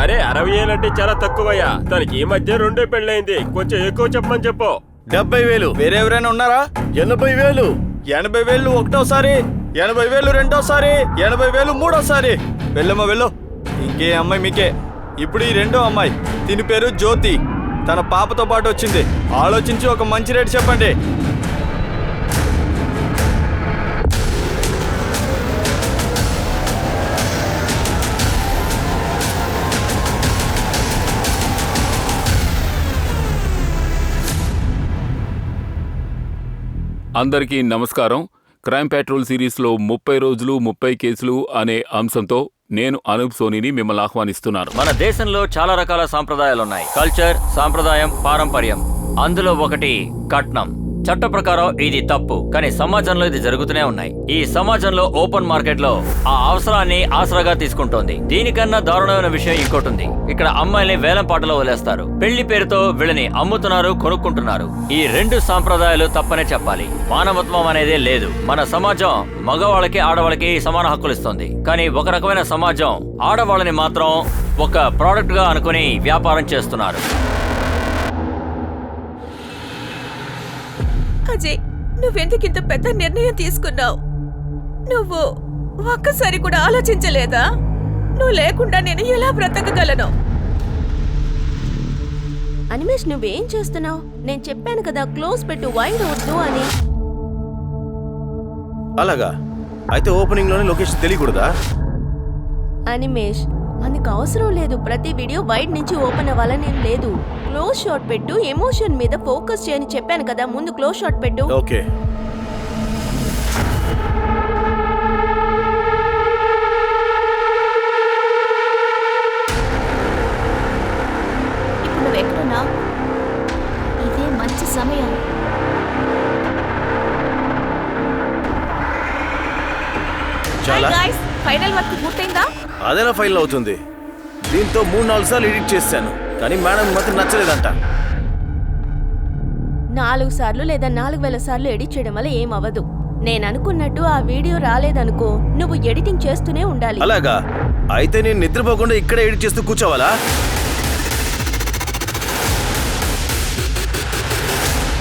అరే 60 ఏళ్ళంటే చాలా తక్కువయ్యా. తనకి ఈ మధ్య 2 పెళ్ళైంది. కొంచెం ఎక్కువ చెప్పమని చెప్పు. 70,000. వేరే ఎవరైనా ఉన్నారా? 80,000. 80,000 ఒకటోసారి, 80,000 రెండోసారి, 80,000 మూడోసారి. వెళ్ళమ్మా వెళ్ళు. ఇంకే అమ్మాయి మీకే. ఇప్పుడు ఈ రెండో అమ్మాయి, దీని పేరు జ్యోతి. తన పాపతో పాటు వచ్చింది. ఆలోచించి ఒక మంచి రేటు చెప్పండి. అందరికీ నమస్కారం. క్రైమ్ పెట్రోల్ సిరీస్లో 30 రోజులు 30 కేసులు అనే అంశంతో నేను అనూప్ సోనీని మిమ్మల్ని ఆహ్వానిస్తున్నాను. మన దేశంలో చాలా రకాల సాంప్రదాయాలున్నాయి. కల్చర్, సాంప్రదాయం, పారంపర్యం. అందులో ఒకటి కట్నం. చట్ట ప్రకారం ఇది తప్పు, కానీ సమాజంలో ఇది జరుగుతూనే ఉన్నాయి. ఈ సమాజంలో ఓపెన్ మార్కెట్ లో ఆ అవసరాన్ని ఆసరాగా తీసుకుంటోంది. దీనికన్నా దారుణమైన విషయం ఇంకోటి ఉంది. ఇక్కడ అమ్మాయిల్ని వేలం పాటలో వదిలేస్తారు. పెళ్లి పేరుతో వీళ్ళని అమ్ముతున్నారు, కొనుక్కుంటున్నారు. ఈ 2 సాంప్రదాయాలు తప్పనే చెప్పాలి. మానవత్వం అనేదే లేదు. మన సమాజం మగవాళ్ళకి ఆడవాళ్ళకి సమాన హక్కులు ఇస్తుంది. కానీ ఒక రకమైన సమాజం ఆడవాళ్ళని మాత్రం ఒక ప్రోడక్ట్ గా అనుకుని వ్యాపారం చేస్తున్నారు. అజయ్, నువ్వెందుకు ఇంత పెద్ద నిర్ణయం తీసుకున్నావు? నువ్వు ఒక్కసారి కూడా ఆలోచించలేదా? నువ్వు లేకుండా నేను ఎలా బ్రతకగలను? అనిమేష్, నువ్వేం చేస్తున్నావు? నేను చెప్పాను కదా క్లోజ్ పెట్టు, వైడ్ వద్దు అని. అలాగా? అయితే ఓపెనింగ్ లోనే లొకేషన్ తెలియకూడదా? అనిమేష్, అందుకు అవసరం లేదు. ప్రతి వీడియో వైడ్ నుంచి ఓపెన్ అవ్వాలని ఏం లేదు. క్లోజ్ షాట్ పెట్టు, ఎమోషన్ మీద ఫోకస్ చేయని చెప్పాను కదా. ముందు క్లోజ్ షాట్ పెట్టు. ఓకే. ఇప్పుడు నువ్వెక్కడున్నా? ఇదే మంచి సమయం. చాలా ఫైనల్ వర్క్ పూర్తయిందా? అదేలా ఫైల్ అవుతుంది. దీంతో 3-4 సార్లు ఎడిట్ చేశాను, కానీ మేడం మాత్రం నచ్చలేదంట. 4 సార్లు లేదా 4,000 సార్లు ఎడిట్ చేయడం వల్ల ఏం అవ్వదు. నేను అనుకున్నట్టు ఆ వీడియో రాలేదనుకో, నువ్వు ఎడిటింగ్ చేస్తూనే ఉండాలి. అలాగా? అయితే నేను నిద్రపోకుండా ఇక్కడే ఎడిట్ చేస్తూ కూర్చోవాలా?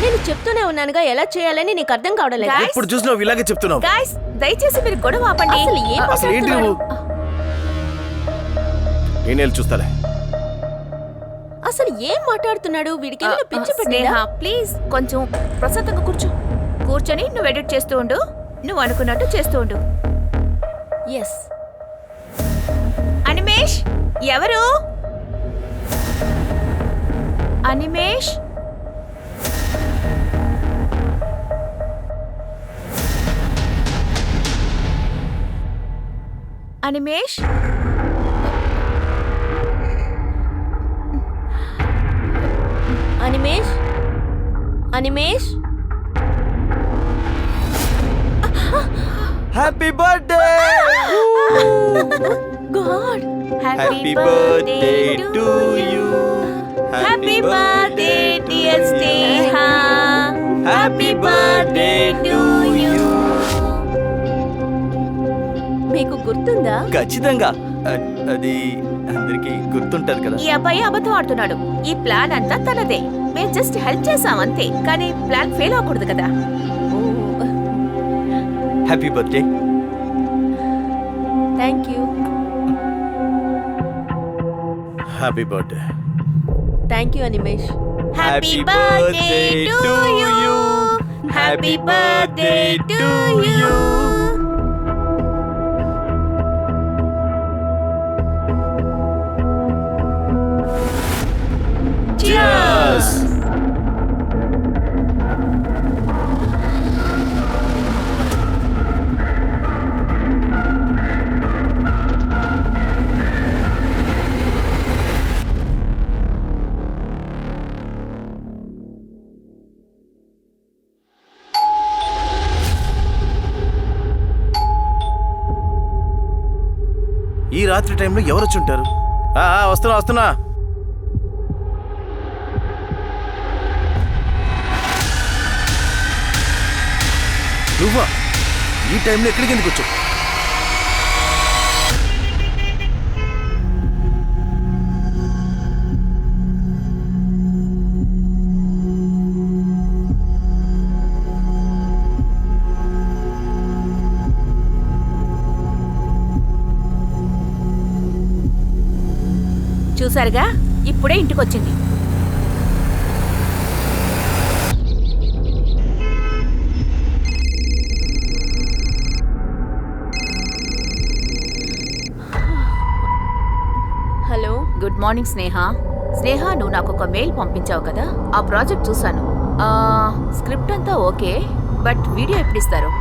నేను చెప్తూనే ఉన్నానుగా ఎలా చేయాలని. నీకు అర్థం కావడం లేదా? ఇప్పుడు చూసినావు ఇలాగే చెప్తున్నావు. గైస్, దయచేసి మీరు గొడవ ఆపండి. అసలు ఏంటి నువ్వు? నేనేళ్ళు చూస్తాలే. అసలు ఏం మాట్లాడుతున్నాడు? వీడికి ఏమైనా పిచ్చి పట్టిందా? ప్లీజ్ కొంచెం ప్రశాంతంగా కూర్చొని నువ్వు ఎడిట్ చేస్తూ ఉండు. నువ్వు అనుకున్నట్టు చేస్తూ ఉండు. ఎస్. అనిమేష్, ఎవరు? Animesh, Animesh, Animesh, Animesh. Happy birthday! God, happy birthday to you. Happy birthday dear Sneha. Happy birthday to you. మీకు గుర్తుందా? ఖచ్చితంగా. అది అందరికి గుర్తుంటది కదా. ఈ అబ్బాయి అబద్ధం ఆడుతున్నాడు. ఈ ప్లాన్ అంతా తనదే. మేము జస్ట్ హెల్ప్ చేసాం అంతే, కానీ ప్లాన్ ఫెయిల్ అవ్వకూడదు కదా. Happy birthday. Thank you. Happy birthday. Thank you Animesh. Happy birthday to you. Happy birthday to you. Cheers! ఈ రాత్రి టైంలో ఎవరు వచ్చి ఉంటారు? వస్తున్నా. నువ్వా? ఈ టైంలో ఎక్కడికి ఎందుకు వచ్చావు? చూసారుగా ఇప్పుడే ఇంటికొచ్చింది. హలో. గుడ్ మార్నింగ్ స్నేహ. స్నేహ, నువ్వు నాకు ఒక మెయిల్ పంపించావు కదా, ఆ ప్రాజెక్ట్ చూసాను. స్క్రిప్ట్ అంతా ఓకే, బట్ వీడియో ఎప్పుడు ఇస్తారు?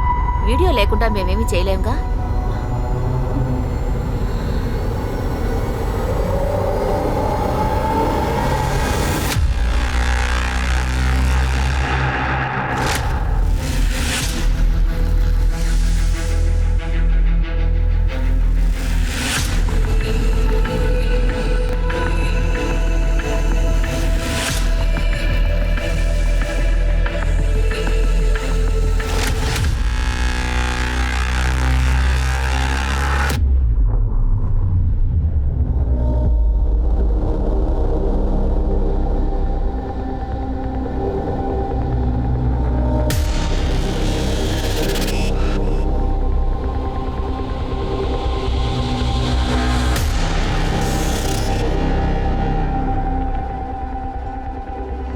వీడియో లేకుండా మేమేమీ చేయలేంగా.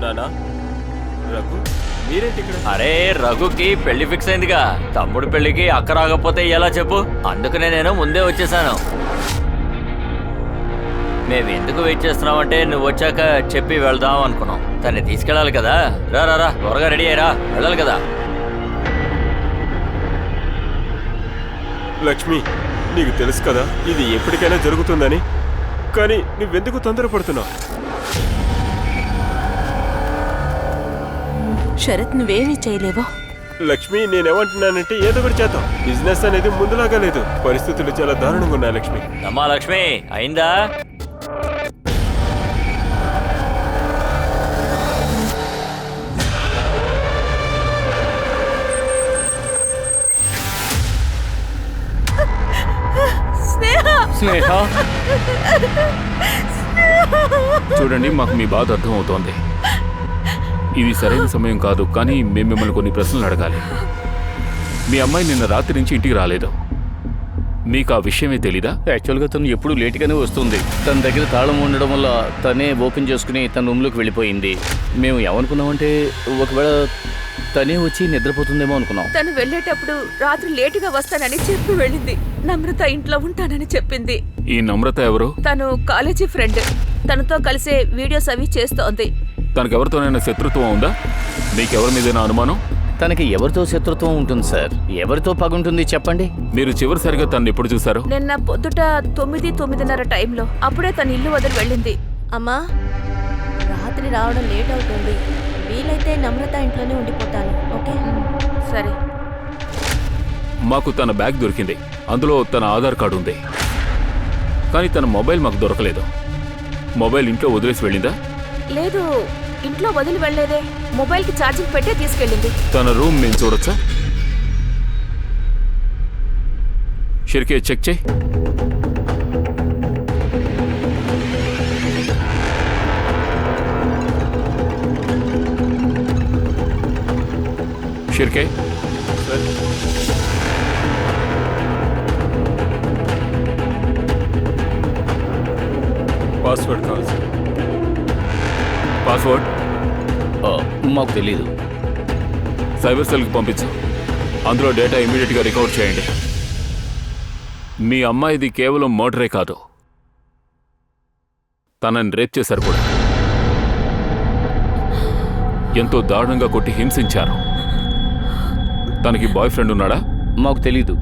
నానా, రఘు, మీరేంటి ఇక్కడ? అరే, రఘుకి పెళ్లి ఫిక్స్ అయిందిగా. తమ్ముడు పెళ్లికి అక్క రాకపోతే ఎలా చెప్పు? అందుకనే నేను ముందే వచ్చేసాను. మేము ఎందుకు వెయిట్ చేస్తున్నామంటే నువ్వు వచ్చాక చెప్పి వెళ్దాం అనుకున్నాం. తన్ని తీసుకెళ్ళాలి కదా. రా రా రా, త్వరగా రెడీ అయ్యారా, వెళ్ళాలి కదా. లక్ష్మి, నీకు తెలుసు కదా ఇది ఎప్పటికైనా జరుగుతుందని. కానీ నువ్వెందుకు తొందరపడుతున్నావు? శరత్, నువ్వేమీ చేయలేవో. లక్ష్మి, నేనేమంటున్నానంటే ఏదో ఒకటి చేద్దాం. బిజినెస్ అనేది ముందులాగా లేదు, పరిస్థితులు చాలా దారుణంగా ఉన్నాయి. లక్ష్మి, అమ్మా లక్ష్మి, అయిందా? స్నేహ, చూడండి, మాకు మీ బాధ అర్థం అవుతోంది. ఇది సరైన సమయం కాదు, కానీ మేము మిమ్మల్ని కొన్ని ప్రశ్నలు అడగాలి. మీ అమ్మాయి నిన్న రాత్రి నుంచి ఇంటికి రాలేదు. మీకు ఆ విషయమే తెలీదా? యాక్చువల్గా తను ఎప్పుడు లేట్గానే వస్తుంది. తన దగ్గర తాళం ఉండడం వల్ల తనే ఓపెన్ చేసుకుని తన రూమ్లోకి వెళ్ళిపోయింది. మేము ఏమనుకున్నామంటే ఒకవేళ తనే వచ్చి నిద్రపోతుందేమో అనుకున్నాం. తను వెళ్ళేటప్పుడు రాత్రి లేటుగా వస్తానని చెప్పి వెళ్ళింది. నమ్రత ఇంట్లో ఉంటానని చెప్పింది. ఈ నమ్రత ఎవరు? తను కాలేజీ ఫ్రెండ్. తనతో కలిసే వీడియోస్ అవి చేస్తోంది. తనకెవరితోనైనా శత్రుత్వం ఉందా? మీకెవరి మీదైనా అనుమానం? తనకి ఎవరితో శత్రుత్వం ఉంటుంది సార్? ఎవరితో పగుంటుంది చెప్పండి. మీరు చివరిసారిగా తను ఎప్పుడు చూశారు? నిన్న పొద్దుట 9-9:30 టైంలో. అప్పుడే తన ఇల్లు వదిలి వెళ్ళింది. అమ్మా, రాత్రి రావడం లేట్ అవుతుంది. వీలైతే నమ్రత ఇంట్లోనే ఉండిపోతాను. ఓకే? సరే. మాకు తన బ్యాగ్ దొరికింది. అందులో తన ఆధార్ కార్డు ఉంది. కానీ తన మొబైల్ మాకు దొరకలేదు. మొబైల్ ఇంట్లో వదిలేసి వెళ్ళిందా? లేదు, ఇంట్లో వదిలి వెళ్ళలేదే. మొబైల్కి ఛార్జింగ్ పెట్టే తీసుకెళ్ళింది. తన రూమ్ నేను చూడొచ్చా? షిర్కే, చెక్ చేయి. షిర్కే, పాస్వర్డ్ కావాలి సార్. పాస్వర్డ్ మాకు తెలీదు. సైబర్ సెల్కి పంపించు. అందులో డేటా ఇమీడియట్గా రికవర్ చేయండి. మీ అమ్మాయిది కేవలం మర్డరే కాదు, తనని రేప్ చేశారు కూడా. ఎంతో దారుణంగా కొట్టి హింసించారు. తనకి బాయ్ ఫ్రెండ్ ఉన్నాడా? మాకు తెలీదు.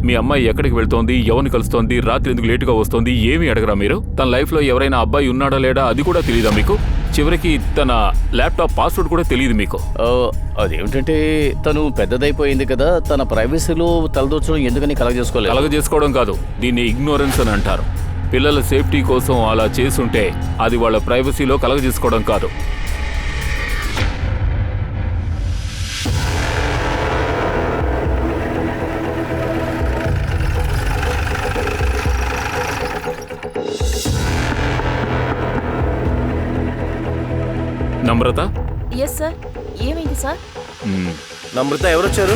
మీ అమ్మాయి ఎక్కడికి వెళ్తోంది, ఎవరిని కలుస్తోంది, రాత్రి ఎందుకు లేటుగా వస్తోంది, ఏమీ అడగరా మీరు? తన లైఫ్లో ఎవరైనా అబ్బాయి ఉన్నాడా లేడా అది కూడా తెలియదా మీకు? చివరికి తన ల్యాప్టాప్ పాస్వర్డ్ కూడా తెలియదు మీకు. అదేమిటంటే తను పెద్దదైపోయింది కదా, తన ప్రైవసీలో తలదూర్చడం ఎందుకని కలగజేసుకోవడం కాదు, దీన్ని ఇగ్నోరెన్స్ అని అంటారు. పిల్లల సేఫ్టీ కోసం అలా చేసుంటే అది వాళ్ళ ప్రైవసీలో కలగజేసుకోవడం కాదు. నమ్రత? Yes sir. ఏమైంది సార్? నమ్రత ఎవరొచ్చారు?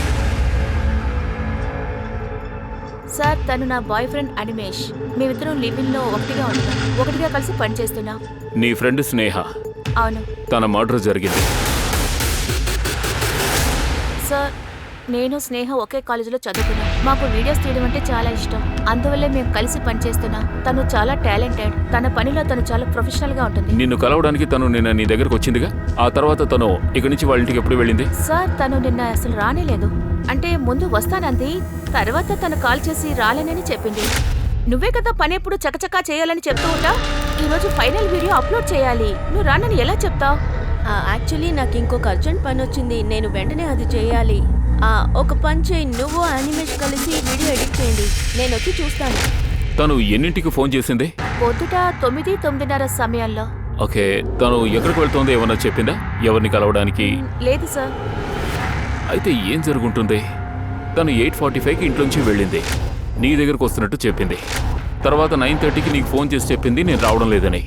సార్ తను నా బాయ్ ఫ్రెండ్ అనిమేష్. మేమిద్దరం లివింగ్ లో ఒకటిగా కలిసి పనిచేస్తున్నాం. నీ ఫ్రెండ్ స్నేహ, అవును తన మర్డర్ జరిగింది. సార్, నేను స్నేహ ఒకే కాలేజీలో చదువుకున్నాం. మాకు వీడియోస్ తీయడం అంటే చాలా ఇష్టం. అందువల్లే మేము కలిసి పనిచేస్తున్నాం. తను చాలా టాలెంటెడ్. తన పనిలో తను చాలా ప్రొఫెషనల్ గా ఉంటుంది. నిన్ను కలవడానికి తను నిన్న నీ దగ్గరకు వచ్చిందిగా, ఆ తర్వాత తను ఇక్కడి నుంచి వాళ్ళ ఇంటికి ఎప్పుడు వెళ్ళింది? సార్, తను నిన్న అసలు రానేలేదు. అంటే ముందు వస్తానంది, తర్వాత తను కాల్ చేసి రాలేనని చెప్పింది. నువ్వే కదా పని ఎప్పుడు చకచకా చేయాలని చెప్తూ ఉంటావు. ఈరోజు ఫైనల్ వీడియో అప్లోడ్ చేయాలి, నువ్వు రానని ఎలా చెప్తావు? యాక్చువల్లీ నాకు ఇంకొక అర్జెంట్ పని వచ్చింది, నేను వెంటనే అది చేయాలి. ఒక పని చేయి, నువ్వు అనిమేష్ కలిసి వీడియో ఎడిట్ చేయండి, నేను వచ్చి చూస్తాను. తను ఎన్నింటికి ఫోన్ చేసింది? పొద్దుట 9-9:30 సమయంలో. ఓకే, తను ఎక్కడికి వెళ్తోందో ఏమన్నా చెప్పిందా? ఎవరిని కలవడానికి? లేదు సార్. అయితే ఏం జరుగుంటుంది? తను 8:45కి ఇంట్లోంచి వెళ్ళింది, నీ దగ్గరకు వస్తున్నట్టు చెప్పింది. తర్వాత 9:30కి నీకు ఫోన్ చేసి చెప్పింది నేను రావడం లేదని.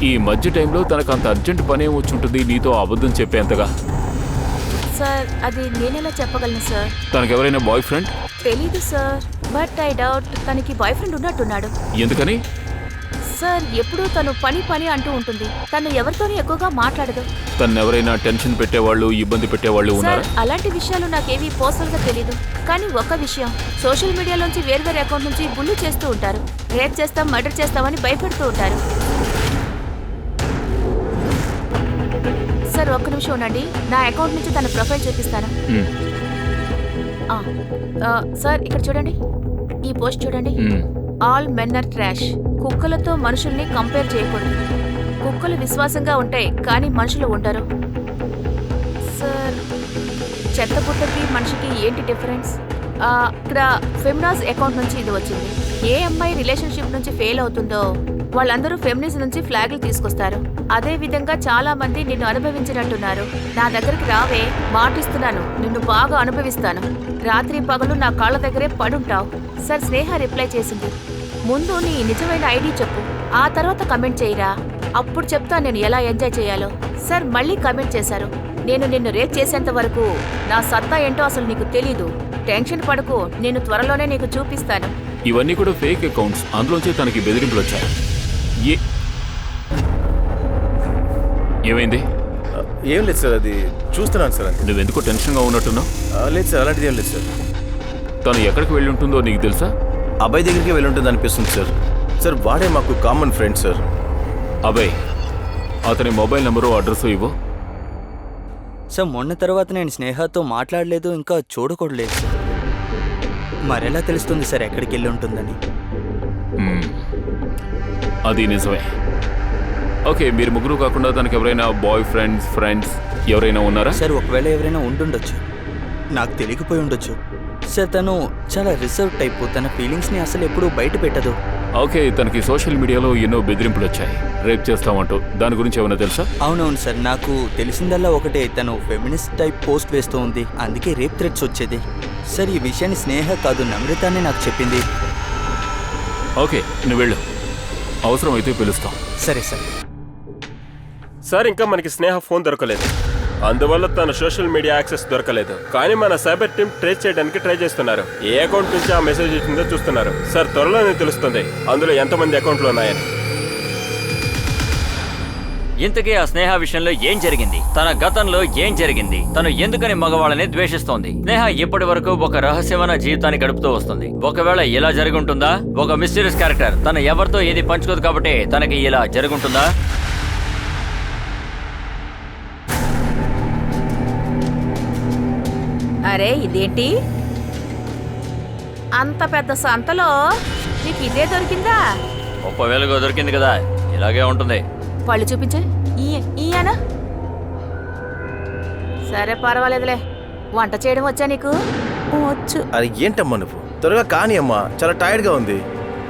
ఈ మధ్య టైంలో తనకు అంత అర్జెంట్ పనే వచ్చి ఉంటుంది నీతో అబద్ధం చెప్పేంతగా? సార్, అది నేనెలా చెప్పగలను సార్? తనకెవరైనా బాయ్ ఫ్రెండ్? తెలీదు సార్, బట్ ఐ డౌట్ తనకి బాయ్ ఫ్రెండ్ ఉన్నట్టున్నాడు. ఎందుకని? సార్, ఎప్పుడూ తను పని అంటూ ఉంటుంది. తను ఎవరితోనూ ఎక్కువగా మాట్లాడదు. తను ఎవరైనా టెన్షన్ పెట్టేవాళ్ళు, ఇబ్బంది పెట్టేవాళ్ళు సార్, ఉన్నారా? అలాంటి విషయాలు నాకేమీ పర్సనల్ గా తెలీదు. కానీ ఒక్క విషయం, సోషల్ మీడియాలోంచి వేర్వేరు అకౌంట్ నుంచి బుల్లు చేస్తూ ఉంటారు. రేప్ చేస్తాం, మర్డర్ చేస్తామని భయపెడుతూ ఉంటారు. సార్, ఒక్క నిమిషం ఉండండి, నా అకౌంట్ నుంచి తన ప్రొఫైల్ చూపిస్తాను. సార్, ఇక్కడ చూడండి, ఈ పోస్ట్ చూడండి. All men are trash. కుక్కలతో మనుషుల్ని కంపేర్ చేయకూడదు. కుక్కలు విశ్వాసంగా ఉంటాయి, కానీ మనుషులు ఉండరు. సార్, చెత్తపుట్టకి మనిషికి ఏంటి డిఫరెన్స్? ఇక్కడ ఫెమినాజ్ అకౌంట్ నుంచి ఇది వచ్చింది. ఏ అమ్మాయి రిలేషన్షిప్ నుంచి ఫెయిల్ అవుతుందో వాళ్ళందరూ ఫెమినిస్ట్ నుంచి ఫ్లాగులు తీసుకొస్తారు. అదే విధంగా చాలా మంది నిన్ను అనుభవించినట్టున్నారు. నా దగ్గరికి రావే, మాటిస్తున్నాను, నిన్ను బాగా అనుభవిస్తాను. రాత్రి పగలు నా కాళ్ళ దగ్గరే పడుంటావు. సార్, స్నేహ రిప్లై చేసింది, ముందు నీ నిజమైన ఐడి చెప్పు, ఆ తర్వాత కమెంట్ చేయరా, అప్పుడు చెప్తా నేను ఎలా ఎంజాయ్ చేయాలో. సార్, మళ్ళీ కమెంట్ చేశారు, నేను నిన్ను రేప్ చేసేంత వరకు నా సత్తా ఏంటో అసలు నీకు తెలీదు. టెన్షన్ పడకు, నేను త్వరలోనే నీకు చూపిస్తాను. ఇవన్నీ కూడా ఫేక్ అకౌంట్స్, అందులోంచి తనకి బెదిరింపులు వచ్చాయి. ఏమైంది? ఏం లేదు సార్, అది చూస్తున్నాను సార్. అంతే. నువ్వెందుకో టెన్షన్గా ఉన్నట్టున్నావు? లేదు సార్, అలాంటిది ఏం లేదు సార్. తను ఎక్కడికి వెళ్ళి ఉంటుందో నీకు తెలుసా? అబ్బాయి దగ్గరికి వెళ్ళి ఉంటుంది అనిపిస్తుంది సార్. సార్, వాడే మాకు కామన్ ఫ్రెండ్ సార్. అబ్బాయి, అతని మొబైల్ నెంబరు అడ్రస్ ఇవ్వు. సార్, మొన్న తర్వాత నేను స్నేహతో మాట్లాడలేదు, ఇంకా చూడకూడలేదు సార్. మరెలా తెలుస్తుంది సార్ ఎక్కడికి వెళ్ళి ఉంటుందని? అది నిజమే. ఓకే, మీరు ముగ్గురు కాకుండా తనకు ఎవరైనా బాయ్ ఫ్రెండ్స్ ఎవరైనా ఉన్నారా? సార్, ఒకవేళ ఎవరైనా ఉండుండొచ్చు, నాకు తెలియకపోయి ఉండొచ్చు. సార్, తను చాలా రిజర్వ్ టైపు, తన ఫీలింగ్స్ని అసలు ఎప్పుడూ బయట పెట్టదు. ఓకే, తనకి సోషల్ మీడియాలో ఎన్నో బెదిరింపులు వచ్చాయి, రేప్ చేస్తామంటూ. దాని గురించి ఏమైనా తెలుసా? అవునవును సార్, నాకు తెలిసిందల్లా ఒకటే, తను ఫెమినిస్ట్ టైప్ పోస్ట్ వేస్తూ ఉంది, అందుకే రేప్ థ్రెట్స్ వచ్చేది. సార్, ఈ విషయాన్ని స్నేహ కాదు నమ్రతానే నాకు చెప్పింది. ఓకే, నువ్వు వెళ్ళు, అవసరమైతే పిలుస్తాం. సరే సార్. సార్, ఇంకా మనకి స్నేహ ఫోన్ దొరకలేదు, అందువల్ల తన సోషల్ మీడియా యాక్సెస్ దొరకలేదు. కానీ మన సైబర్ టీం ట్రేస్ చేయడానికి ట్రై చేస్తున్నారు. ఏ అకౌంట్ నుంచి ఆ మెసేజ్ వచ్చిందో చూస్తున్నారు. సార్, త్వరలోనే తెలుస్తుంది అందులో ఎంతమంది అకౌంట్లు ఉన్నాయని. ఇంతకీ ఆ స్నేహ విషయంలో ఏం జరిగింది? తన గతంలో ఏం జరిగింది? తను ఎందుకని మగవాళ్ళని ద్వేషిస్తోంది? స్నేహ ఇప్పటి వరకు ఒక రహస్యమైన జీవితాన్ని గడుపుతూ వస్తుంది. ఒకవేళ ఇలా జరుగుంటుందా? ఒక మిస్టీరియస్ క్యారెక్టర్ తను ఎవరితో ఏది పంచుకోదు కాబట్టి తనకి ఇలా జరుగుంటుందా? అరే, ఇదేంటి అంత పెద్ద సంతలో నీకు ఇదే దొరికిందా? 30,000 దొరికింది కదా, ఇలాగే ఉంటుంది. పళ్ళు చూపించే. ఈయన సరే, పర్వాలేదులే. వంట చేయడం వచ్చా నీకు? వచ్చు. అది ఏంటమ్మా నువ్వు? త్వరగా కానీ అమ్మా, చాలా టైర్డ్గా ఉంది.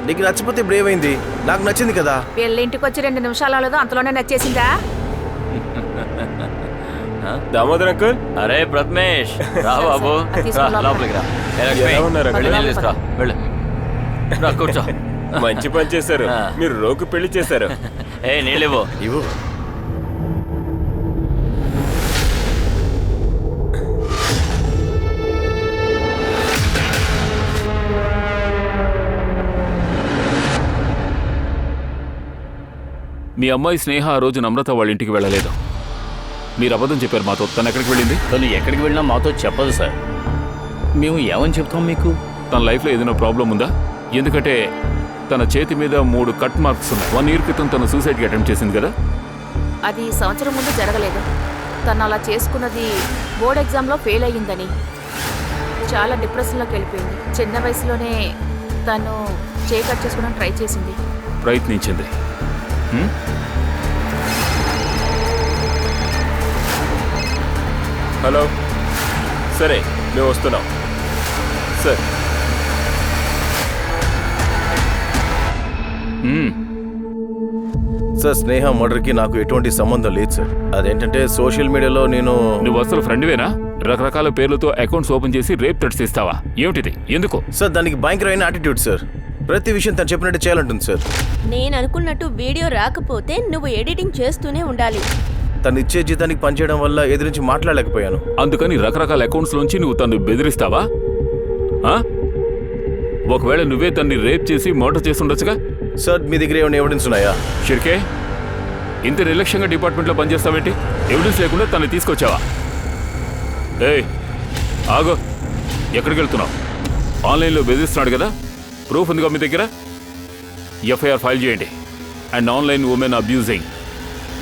నీకు నచ్చిపోతే ఇప్పుడు ఏమైంది? నాకు నచ్చింది కదా. పెళ్ళింటికి వచ్చి 2 నిమిషాలు అవ్వలేదు, అంతలోనే నచ్చేసిందా? దామోదర్ అంకుల్. అరే ప్రథమేష్, రా బాబు, లోపలికి రా. ఎలా ఉన్నారు అంకుల్? నీళ్ళు తీసుకురా, వెళ్ళు. రా, కూర్చో. మంచి పని చేశారు, మీరు రోకు పెళ్లి చేశారు. ఏ నీళ్ళివ్వు. ఇవ్వు. మీ అమ్మాయి స్నేహ ఆ రోజు నమ్రత వాళ్ళ ఇంటికి వెళ్ళలేదు. మీరు అబద్ధం చెప్పారు మాతో. తను ఎక్కడికి వెళ్ళింది? తను ఎక్కడికి వెళ్ళినా మాతో చెప్పదు సార్. మేము ఏమని చెప్తాం మీకు? తన లైఫ్లో ఏదైనా ప్రాబ్లం ఉందా? ఎందుకంటే తన చేతి మీద 3 కట్ మార్క్స్ ఉన్నాయి. 1 year క్రితం తను సూసైడ్కి అటెంప్ట్ చేసింది కదా? అది సంవత్సరం ముందు జరగలేదు. తను అలా చేసుకున్నది బోర్డ్ ఎగ్జామ్లో ఫెయిల్ అయ్యిందని. చాలా డిప్రెషన్లోకి వెళ్ళిపోయింది. చిన్న వయసులోనే తను చేయి కట్ చేసుకోవడానికి ట్రై చేసింది. ప్రయత్నించింది. హలో, సరే మేము వస్తున్నాం సార్. సార్, స్నేహ మర్డర్కి నాకు ఎటువంటి సంబంధం లేదు సార్. అదేంటంటే సోషల్ మీడియాలో నేను నువ్వు అసలు ఫ్రెండ్వేనా? రకరకాల పేర్లతో అకౌంట్స్ ఓపెన్ చేసి రేప్ థ్రెట్స్ ఇస్తావా? ఏమిటిది? ఎందుకు? సార్, దానికి భయంకరమైన యాటిట్యూడ్ సార్. ప్రతి విషయం తను చెప్పినట్టు చేయాలంటుంది సార్. నేను అనుకున్నట్టు వీడియో రాకపోతే నువ్వు ఎడిటింగ్ చేస్తూనే ఉండాలి. తను ఇచ్చే జీతానికి పనిచేయడం వల్ల ఎదురించి మాట్లాడలేకపోయాను. అందుకని రకరకాల అకౌంట్స్ లోంచి నువ్వు తను బెదిరిస్తావా? ఒకవేళ నువ్వే తన్ని రేప్ చేసి మర్డర్ చేసి ఉండొచ్చుగా? సార్, మీ దగ్గర ఏమైనా ఎవిడెన్స్ ఉన్నాయా? షిర్కే, ఇంత నిర్లక్ష్యంగా డిపార్ట్మెంట్లో పనిచేస్తావేంటి? ఎవిడెన్స్ లేకుండా తను తీసుకొచ్చావా? ఏయ్ ఆగో, ఎక్కడికి వెళ్తున్నావు? ఆన్లైన్లో బెదిరిస్తున్నాడు కదా, ప్రూఫ్ ఉందిగా మీ దగ్గర? ఎఫ్ఐఆర్ ఫైల్ చేయండి. And online women abusing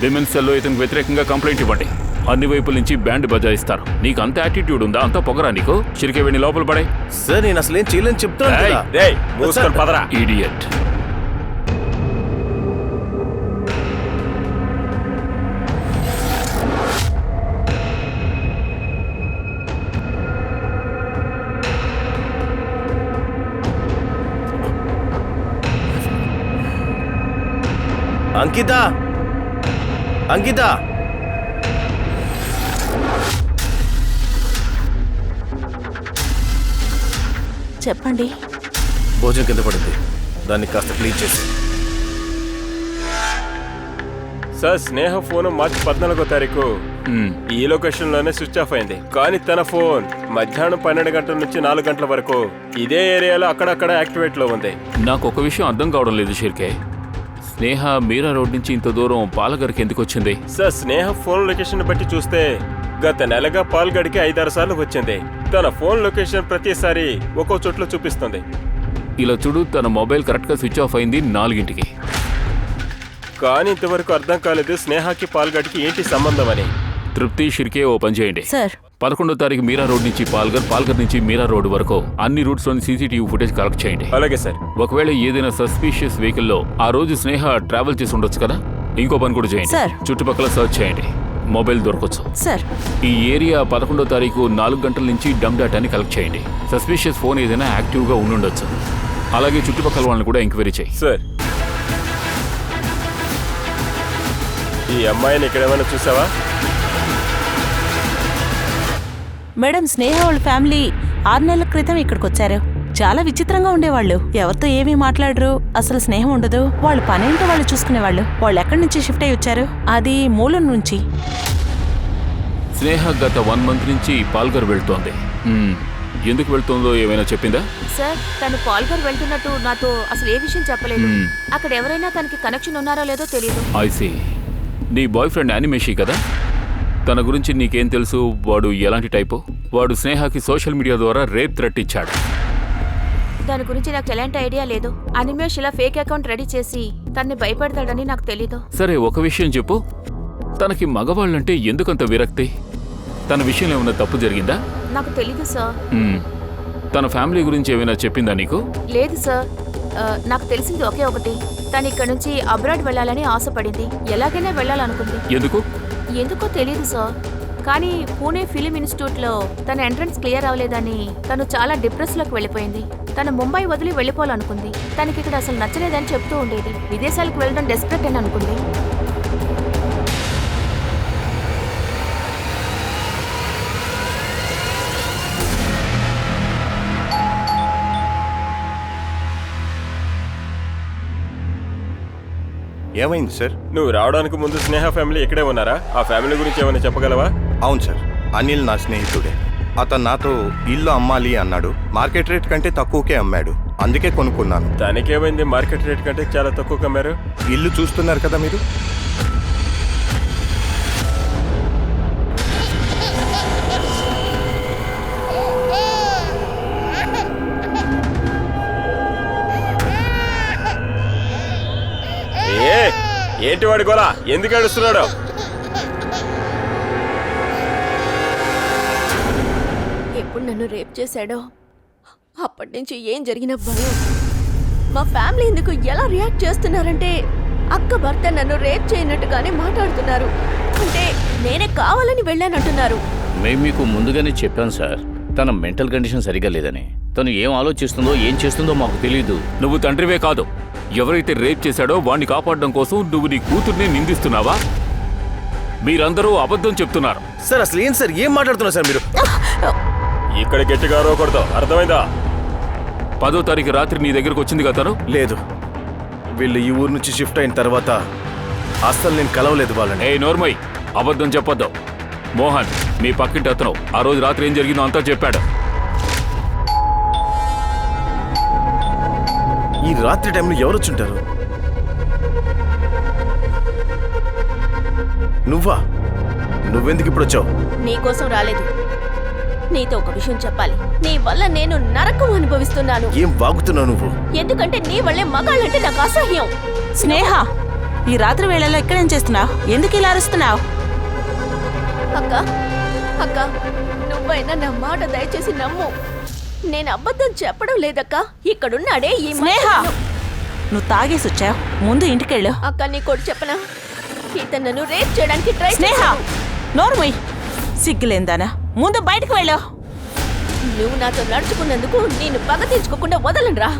women's సెల్లో ఇతనికి వ్యతిరేకంగా కంప్లైంట్ ఇవ్వండి. అన్ని వైపుల నుంచి బ్యాండ్ బజాయిస్తారు. నీకు అంత యాటిట్యూడ్ ఉందా? అంత పొగరా నీకు? చిరికే వెళ్ళి లోపల పడే. సార్, నేను అసలు ఏం చేయలేని చెప్తాను కదా. రేయ్, మూసుకొని పదరా. ఇడియట్. అంకిత, అంకిత, చెప్పండి. భోజనం కింద పడింది, దాన్ని కాస్త క్లీన్ చేసి. సార్, స్నేహ ఫోన్ మార్చి 14వ తారీఖు ఈ లొకేషన్లోనే స్విచ్ ఆఫ్ అయింది. కానీ తన ఫోన్ మధ్యాహ్నం 12 గంటల నుంచి 4 గంటల వరకు ఇదే ఏరియాలో అక్కడక్కడ యాక్టివేట్ లో ఉంది. నాకు ఒక విషయం అర్థం కావడం లేదు షిర్కే. స్నేహ మీరా రోడ్ నుంచి ఇంత దూరం పాలగర్కి ఎందుకు వచ్చింది? సార్, స్నేహ ఫోన్ లొకేషన్ బట్టి చూస్తే గత నెలగా పాల్గడికి 5-6 సార్లు వచ్చింది. తన ఫోన్ లొకేషన్ ప్రతిసారి ఒక్కో చోట్ల చూపిస్తుంది. ఇలా చూడు, తన మొబైల్ కరెక్ట్గా స్విచ్ ఆఫ్ అయింది 4 గంటలకి. కానీ ఇంతవరకు అర్థం కాలేదు స్నేహకి పాల్గడికి ఏంటి సంబంధం అని. తృప్తి, షిర్కే, ఓ పని చేయండి. సార్, 11వ తారీఖు మీరా రోడ్ నుంచి పాల్గర్ నుంచి మీరా రోడ్ వరకు అన్ని రూట్స్లోని సీసీటీవీ ఫుటేజ్ కలెక్ట్ చేయండి. అలాగే సార్. ఒకవేళ ఏదైనా సస్పీషియస్ వెహికల్లో ఆ రోజు స్నేహ ట్రావెల్ చేసి ఉండొచ్చు కదా. ఇంకో పని కూడా చేయండి. చుట్టుపక్కల సర్చ్ చేయండి, మొబైల్ దొరకొచ్చు. సార్, ఈ ఏరియా 11వ తారీఖు 4 గంటల నుంచి డమ్ డేటాని కలెక్ట్ చేయండి. సస్పీషియస్ ఫోన్ ఏదైనా యాక్టివ్గా ఉండుండొచ్చు. అలాగే చుట్టుపక్కల వాళ్ళని కూడా ఎంక్వైరీ చేయి. సార్, ఈ అమ్మాయిని ఇక్కడ ఏమైనా చూసావా? మేడం, స్నేహ వాళ్ళ ఫ్యామిలీ 6 నెలల క్రితం ఇక్కడికి వచ్చారు. చాలా విచిత్రంగా ఉండేవాళ్ళు. ఎవరితో ఏమీ మాట్లాడరు, అసలు స్నేహం ఉండదు. వాళ్ళ పనేంటో వాళ్ళు చూసుకునేవాళ్ళు. వాళ్ళు ఎక్కడి నుంచి షిఫ్ట్ అయ్యి వచ్చారు? అది మూలం నుంచి. స్నేహ గత 1 month నుంచి పాల్గర్ వెళ్తోంది. ఎందుకు వెళ్తుందో ఏమైనా చెప్పిందా? సార్, తను పాల్గర్ వెళ్తున్నట్టు నాతో అసలు ఏ విషయం చెప్పలేదు. అక్కడ ఎవరైనా తనకి కనెక్షన్ ఉన్నారో లేదో తెలియదు. ఐసీ. నీ బాయ్ ఫ్రెండ్ యానిమేషి కదా, తన గురించి నీకేం తెలుసు? వాడు ఎలాంటి టైపు? వాడు స్నేహకి సోషల్ మీడియా ద్వారా రేప్ థ్రెట్ ఇచ్చాడు. దాని గురించి నాకు ఎలాంటి ఐడియా లేదు. అనిమేష్ ఇలా ఫేక్ అకౌంట్ రెడీ చేసి తన్ని భయపడతాడని నాకు తెలీదు. సరే, ఒక విషయం చెప్పు, తనకి మగవాళ్ళంటే ఎందుకంత విరక్తి? తన విషయంలో ఏమైనా తప్పు జరిగిందా? నాకు తెలీదు సార్. తన ఫ్యామిలీ గురించి ఏమైనా చెప్పిందా నీకు? లేదు సార్, నాకు తెలిసింది ఒకే ఒకటి. తను ఇక్కడ నుంచి అబ్రాడ్ వెళ్ళాలని ఆశపడింది. ఎలాగైనా వెళ్ళాలనుకుంది. ఎందుకో తెలీదు సార్. కానీ పూణే ఫిలిం ఇన్స్టిట్యూట్లో తన ఎంట్రన్స్ క్లియర్ అవ్వలేదని తను చాలా డిప్రెస్లోకి వెళ్ళిపోయింది. తను ముంబై వదిలి వెళ్ళిపోవాలనుకుంది. తనకి ఇక్కడ అసలు నచ్చలేదని చెప్తూ ఉండేది. విదేశాలకు వెళ్ళడం డెస్పరేట్ అని అనుకుంది. ఏమైంది సార్? నువ్వు రావడానికి ముందు స్నేహ ఫ్యామిలీ ఇక్కడే ఉన్నారా? ఆ ఫ్యామిలీ గురించి ఏమైనా చెప్పగలవా? అవును సార్, అనిల్ నా స్నేహితుడే. అతను నాతో ఇల్లు అమ్మాలి అన్నాడు. మార్కెట్ రేట్ కంటే తక్కువకే అమ్మాడు, అందుకే కొనుక్కున్నాను. దానికేమైంది? మార్కెట్ రేట్ కంటే చాలా తక్కువ అమ్మారు. ఇల్లు చూస్తున్నారు కదా మీరు. ఏంటి వాడి గోలా? ఎందుకు ఏడుస్తున్నాడు? ఎప్పుడు నన్ను రేప్ చేశాడో అప్పటి నుంచి ఏం జరిగిన భయం. మా ఫ్యామిలీ ఎందుకు ఎలా రియాక్ట్ చేస్తున్నారంటే అక్క భర్త నన్ను రేప్ చేయనట్టుగానే మాట్లాడుతున్నారు. అంటే నేనే కావాలని వెళ్ళానంటున్నారు. మేము మీకు ముందుగానే చెప్పాం సార్, తన మెంటల్ కండిషన్ సరిగా లేదని. తను ఏం ఆలోచిస్తుందో ఏం చేస్తుందో మాకు తెలియదు. నువ్వు తండ్రివే కాదు, ఎవరైతే రేప్ చేశాడో వాణ్ణి కాపాడడం కోసం నువ్వు నీ కూతుర్ని నిందిస్తున్నావా? మీరందరూ అబద్ధం చెప్తున్నారు. సార్ అసలు ఏం సార్, ఏం మాట్లాడుతున్నారు సార్ మీరు? ఇక్కడ గట్టిగా అరవకూడదు, అర్థమైందా? 10వ తారీఖు రాత్రి నీ దగ్గరకు వచ్చింది కదా తను? లేదు, వీళ్ళు ఈ ఊరు నుంచి షిఫ్ట్ అయిన తర్వాత అస్సలు నేను కలవలేదు వాళ్ళని. ఏ నోర్మయ్, అబద్ధం చెప్పొద్దు. మోహన్, మీ పక్కింటి అతను ఆ రోజు రాత్రి ఏం జరిగిందో అంతా చెప్పాడు. ఈ రాత్రి టైంలో ఎవరు వచ్చుంటారు? నువ్వా? నువ్వెందుకు ఇప్పుడు వచ్చావు? నీకోసం రాలేదు, నీతో ఒక విషయం చెప్పాలి. నీ వల్ల నేను నరకం అనుభవిస్తున్నాను. ఏం వాగుతున్నావు నువ్వు? ఎందుకంటే నీ వల్లే మగాళ్ళంటే నాకు అసహ్యం. స్నేహ, ఈ రాత్రి వేళలో ఎక్కడేం చేస్తున్నావు? ఎందుకు ఇలా అరుస్తున్నావు? అక్క అక్క నువ్వైనా నా మాట దయచేసి నమ్ము. నేను అబద్ధం చెప్పడం లేదక్క. ఇక్కడున్నాడే ఈ స్నేహ, నువ్వు తాగేసి వచ్చావు, ముందు ఇంటికెళ్ళు. అక్క నీ కొడు చెప్పనా, ఇతను నన్ను రేప్ చేయడానికి ట్రై స్నేహ, నోర్మయ్, సిగ్గులేందానా, ముందు బయటకు వెళ్ళు. నువ్వు నాతో నడుచుకున్నందుకు నేను పగ తీర్చుకోకుండా వదలనురా.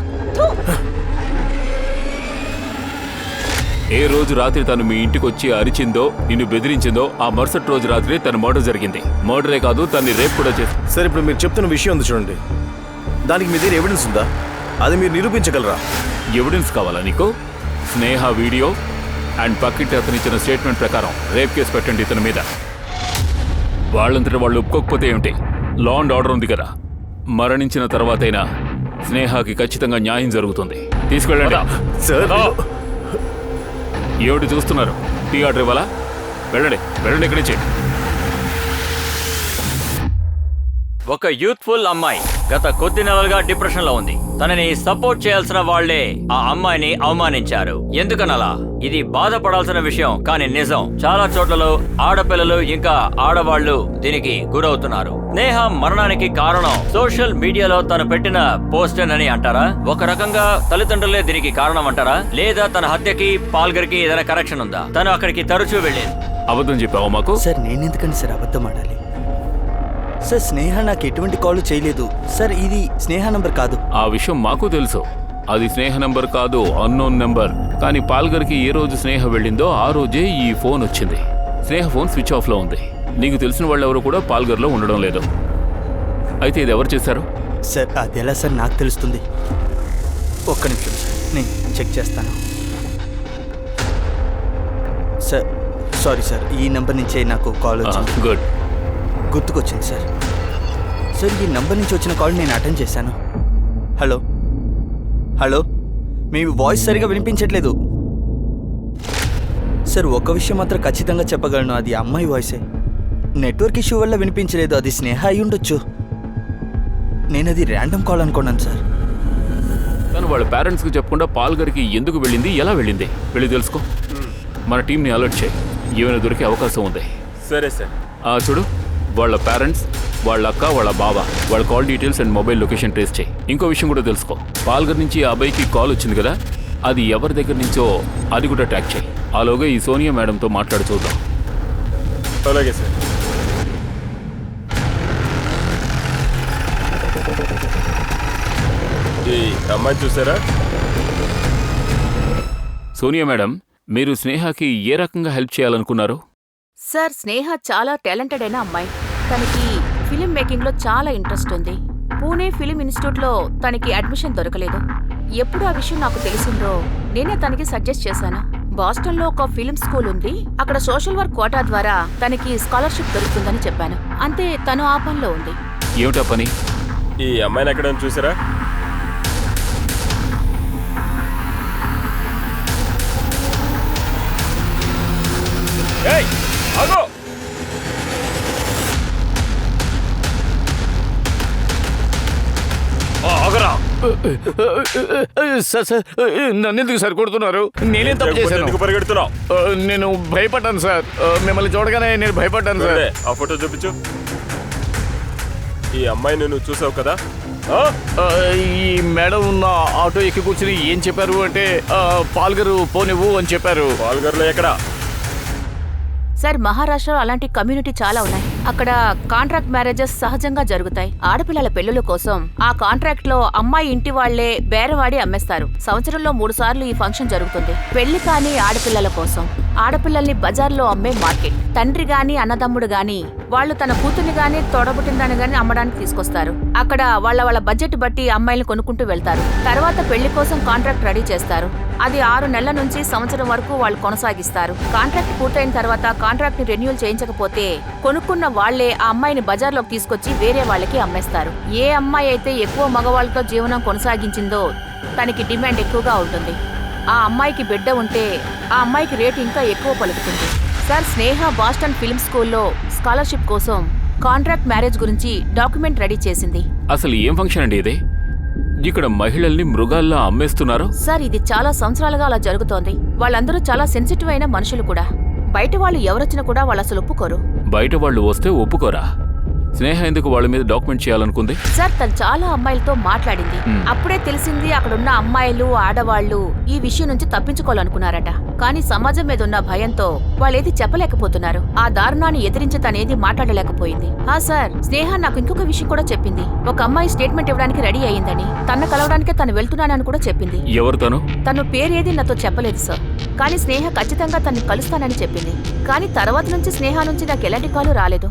ఏ రోజు రాత్రి తను మీ ఇంటికి వచ్చి అరిచిందో, నిన్ను బెదిరించిందో ఆ మరుసటి రోజు రాత్రి తన మర్డర్ జరిగింది. మర్డరే కాదు, తన్ని రేప్ కూడా చేసి. సార్ ఇప్పుడు మీరు చెప్తున్న విషయం ఉంది చూడండి, దానికి మీ దగ్గర ఎవిడెన్స్ ఉందా? అది మీరు నిరూపించగలరా? ఎవిడెన్స్ కావాలా నీకు? స్నేహ వీడియో అండ్ పక్కింటి అతను ఇచ్చిన స్టేట్మెంట్ ప్రకారం రేప్ కేసు పెట్టండి ఇతని మీద. వాళ్ళంతటి వాళ్ళు ఒప్పుకోకపోతే ఏమిటి? లా అండ్ ఆర్డర్ ఉంది కదా. మరణించిన తర్వాతైనా స్నేహకి ఖచ్చితంగా న్యాయం జరుగుతుంది. తీసుకెళ్ళండి. సార్ ఏమిటి చూస్తున్నారు? టీ ఆర్డర్ ఇవ్వాలా? వెళ్ళండి, వెళ్ళండి ఇక్కడి నుంచి. ఒక యూత్ఫుల్ అమ్మాయి గత కొద్ది నెలలుగా డిప్రెషన్ లో ఉంది. తనని సపోర్ట్ చేయాల్సిన వాళ్లే ఆ అమ్మాయిని అవమానించారు. ఎందుకనలా? ఇది బాధపడాల్సిన విషయం కానీ నిజం. చాలా చోట్లలో ఆడపిల్లలు ఇంకా ఆడవాళ్లు దీనికి గురవుతున్నారు. స్నేహ మరణానికి కారణం సోషల్ మీడియాలో తను పెట్టిన పోస్టర్ అని అంటారా? ఒక రకంగా తల్లిదండ్రులే దీనికి కారణం అంటారా? లేదా తన హత్యకి పాల్గర్కి ఏదైనా కనెక్షన్ ఉందా? తను అక్కడికి తరచూ వెళ్ళేది. అబద్ధం చెప్పావా మాకు? సార్ నేనెందుకండి సార్ అబద్ధం ఆడాలి? సార్ స్నేహ నాకు ఎటువంటి కాల్ చేయలేదు సార్. ఇది స్నేహ నంబర్ కాదు. ఆ విషయం మాకు తెలుసు. అది స్నేహ నంబర్ కాదు, అన్నోన్ నంబర్. కానీ పాల్గర్కి ఏ రోజు స్నేహ వెళ్ళిందో ఆ రోజే ఈ ఫోన్ వచ్చింది. స్నేహ ఫోన్ స్విచ్ ఆఫ్ లో ఉంది. నీకు తెలిసిన వాళ్ళు ఎవరు కూడా పాల్గర్లో ఉండడం లేదు. అయితే ఇది ఎవరు చేశారు? సార్ అది ఎలా సార్ నాకు తెలుస్తుంది? ఒక్క నిమిషం సార్, నేను చెక్ చేస్తాను. సార్ సారీ సార్, ఈ నంబర్ నుంచే నాకు కాల్ వచ్చింది. గుడ్, గుర్తుకొచ్చింది సార్. సార్ ఈ నంబర్ నుంచి వచ్చిన కాల్ నేను అటెండ్ చేశాను. హలో హలో, మీ వాయిస్ సరిగా వినిపించట్లేదు సార్. ఒక్క విషయం మాత్రం ఖచ్చితంగా చెప్పగలను, అది అమ్మాయి వాయిసే. నెట్వర్క్ ఇష్యూ వల్ల వినిపించలేదు. అది స్నేహ అయి ఉండొచ్చు. నేను అది ర్యాండమ్ కాల్ అనుకున్నాను సార్. తను వాళ్ళ పేరెంట్స్కి చెప్పకుండా పాల్గర్కి ఎందుకు వెళ్ళింది, ఎలా వెళ్ళింది వెళ్ళి తెలుసుకో. మన టీంని అలర్ట్ చేయి, ఏమైనా దొరికే అవకాశం ఉంది. సరే సార్. చూడు, వాళ్ళ పేరెంట్స్, వాళ్ళ అక్క, వాళ్ళ బావ, వాళ్ళ call details and mobile location trace చేయి. ఇంకో విషయం కూడా తెలుసుకో, పాల్గర్ నుంచి ఆ అబ్బాయికి కాల్ వచ్చింది కదా, అది ఎవరి దగ్గర నుంచో అది కూడా ట్రాక్ చేయి. ఆలోగా ఈ సోనియా మేడంతో మాట్లాడి చూద్దాం. అలాగే సార్. ఈ అమ్మాయి చూసారా? సోనియా మేడం, మీరు స్నేహకి ఏ రకంగా హెల్ప్ చేయాలనుకున్నారు? సార్, స్నేహ చాలా టాలెంటెడ్ అయిన అమ్మాయి. తనకి ఫిలిం మేకింగ్ లో చాలా ఇంట్రెస్ట్ ఉంది. పూణే ఫిలిం ఇన్స్టిట్యూట్ లో తనకి అడ్మిషన్ దొరకలేదు. ఎప్పుడు ఆ విషయం నాకు తెలిసిందో నేనే తనకి సజెస్ట్ చేశాను. బాస్టన్ లో ఒక ఫిలిం స్కూల్ ఉంది, అక్కడ సోషల్ వర్క్ కోటా ద్వారా తనకి స్కాలర్షిప్ దొరుకుతుందని చెప్పాను. అంతే, తను ఆ పనిలో ఉంది. ఏమిటా పని? ఈ అమ్మాయిని ఎక్కడైనా చూసారా? ఏయ్, ఆగు! ఆగరా! సార్ సార్, నన్ను ఎందుకు సార్ కొడుతున్నారు? నేనేం తప్పు చేశాను? ఎందుకు పరిగెడుతున్నావు? నేను భయపడ్డాను సార్. మిమ్మల్ని చూడగానే నేను భయపడ్డాను సార్. సరే, ఆ ఫోటో చూపించు. ఈ అమ్మాయిని నువ్వు చూసావు కదా? ఈ మేడం ఉన్న ఆటో ఎక్కి కూర్చుని ఏం చెప్పారు అంటే పాల్గరు పోనివ్వు అని చెప్పారు. పాల్గర్లో ఎక్కడా? సార్, మహారాష్ట్రలో అలాంటి కమ్యూనిటీ చాలా ఉన్నాయి. అక్కడ కాంట్రాక్ట్ మ్యారేజెస్ సహజంగా జరుగుతాయి. ఆడపిల్లల పెళ్లిళ్ల కోసం ఆ కాంట్రాక్ట్ లో అమ్మాయి ఇంటి వాళ్లే బేరవాడి అమ్మేస్తారు. సంవత్సరంలో 3 సార్లు ఈ ఫంక్షన్ జరుగుతుంది. పెళ్లి కాని ఆడపిల్లల కోసం ఆడపిల్లల్ని బజార్లో అమ్మే మార్కెట్. తండ్రి గాని అన్నదమ్ముడు గాని వాళ్ళు తన కూతుర్ని గాని తోడబుట్టిందని గాని అమ్మడానికి తీసుకొస్తారు. అక్కడ వాళ్ళ బడ్జెట్ బట్టి అమ్మాయిలు కొనుక్కుంటూ వెళ్తారు. తర్వాత పెళ్లి కోసం కాంట్రాక్ట్ రెడీ చేస్తారు. అది 6 నెలల నుంచి సంవత్సరం వరకు వాళ్ళు కొనసాగిస్తారు. కాంట్రాక్ట్ పూర్తయిన తర్వాత కాంట్రాక్ట్ ని రెన్యూల్ చేయించకపోతే కొనుక్కున్న వాళ్లే ఆ అమ్మాయిని బజార్లోకి తీసుకొచ్చి వేరే వాళ్ళకి అమ్మేస్తారు. ఏ అమ్మాయి అయితే ఎక్కువ మగవాళ్ళతో జీవనం కొనసాగించిందో తనకి డిమాండ్ ఎక్కువగా ఉంటుంది. ఆ అమ్మాయికి బిడ్డ ఉంటే ఆ అమ్మాయికి రేటు ఇంకా ఎక్కువ పలుకుతుంది. సార్, స్నేహ బాస్టన్ ఫిల్మ్ స్కూల్లో స్కాలర్షిప్ కోసం కాంట్రాక్ట్ మ్యారేజ్ గురించి డాక్యుమెంట్ రెడీ చేసింది. అసలు ఏం ఫంక్షన్ అండి ఇది? ఇక్కడ మహిళల్ని మృగాల్లా అమ్మేస్తున్నారు? సార్, ఇది చాలా సంవత్సరాలుగా అలా జరుగుతోంది. వాళ్ళందరూ చాలా సెన్సిటివ్ అయిన మనుషులు కూడా. బయట వాళ్ళు ఎవరొచ్చినా కూడా వాళ్ళు అసలు ఒప్పుకోరు. బయట వాళ్ళు వస్తే ఒప్పుకోరా? స్నేహ ఎందుకు వాళ్ళ మీద డాక్యుమెంట్ చేయాలనుకుంది? సార్, తను చాలా అమ్మాయిలతో మాట్లాడింది. అప్పుడే తెలిసింది అక్కడున్న అమ్మాయిలు ఆడవాళ్లు ఈ విషయం నుంచి తప్పించుకోవాలనుకున్నారట. కానీ సమాజం మీద ఉన్న భయంతో వాళ్ళేది చెప్పలేకపోతున్నారు. ఆ దారుణాన్ని ఎదిరించి తనేది మాట్లాడలేకపోయింది. సార్, స్నేహ నాకు ఇంకొక విషయం కూడా చెప్పింది. ఒక అమ్మాయి స్టేట్మెంట్ ఇవ్వడానికి రెడీ అయ్యిందని, తన కలవడానికే తను వెళ్తున్నానని కూడా చెప్పింది. ఎవరు తను? తను పేరేది నాతో చెప్పలేదు సార్. కానీ స్నేహ ఖచ్చితంగా తన్ని కలుస్తానని చెప్పింది. కానీ తర్వాత నుంచి స్నేహ నుంచి నాకు ఎలాంటి కాలు రాలేదు.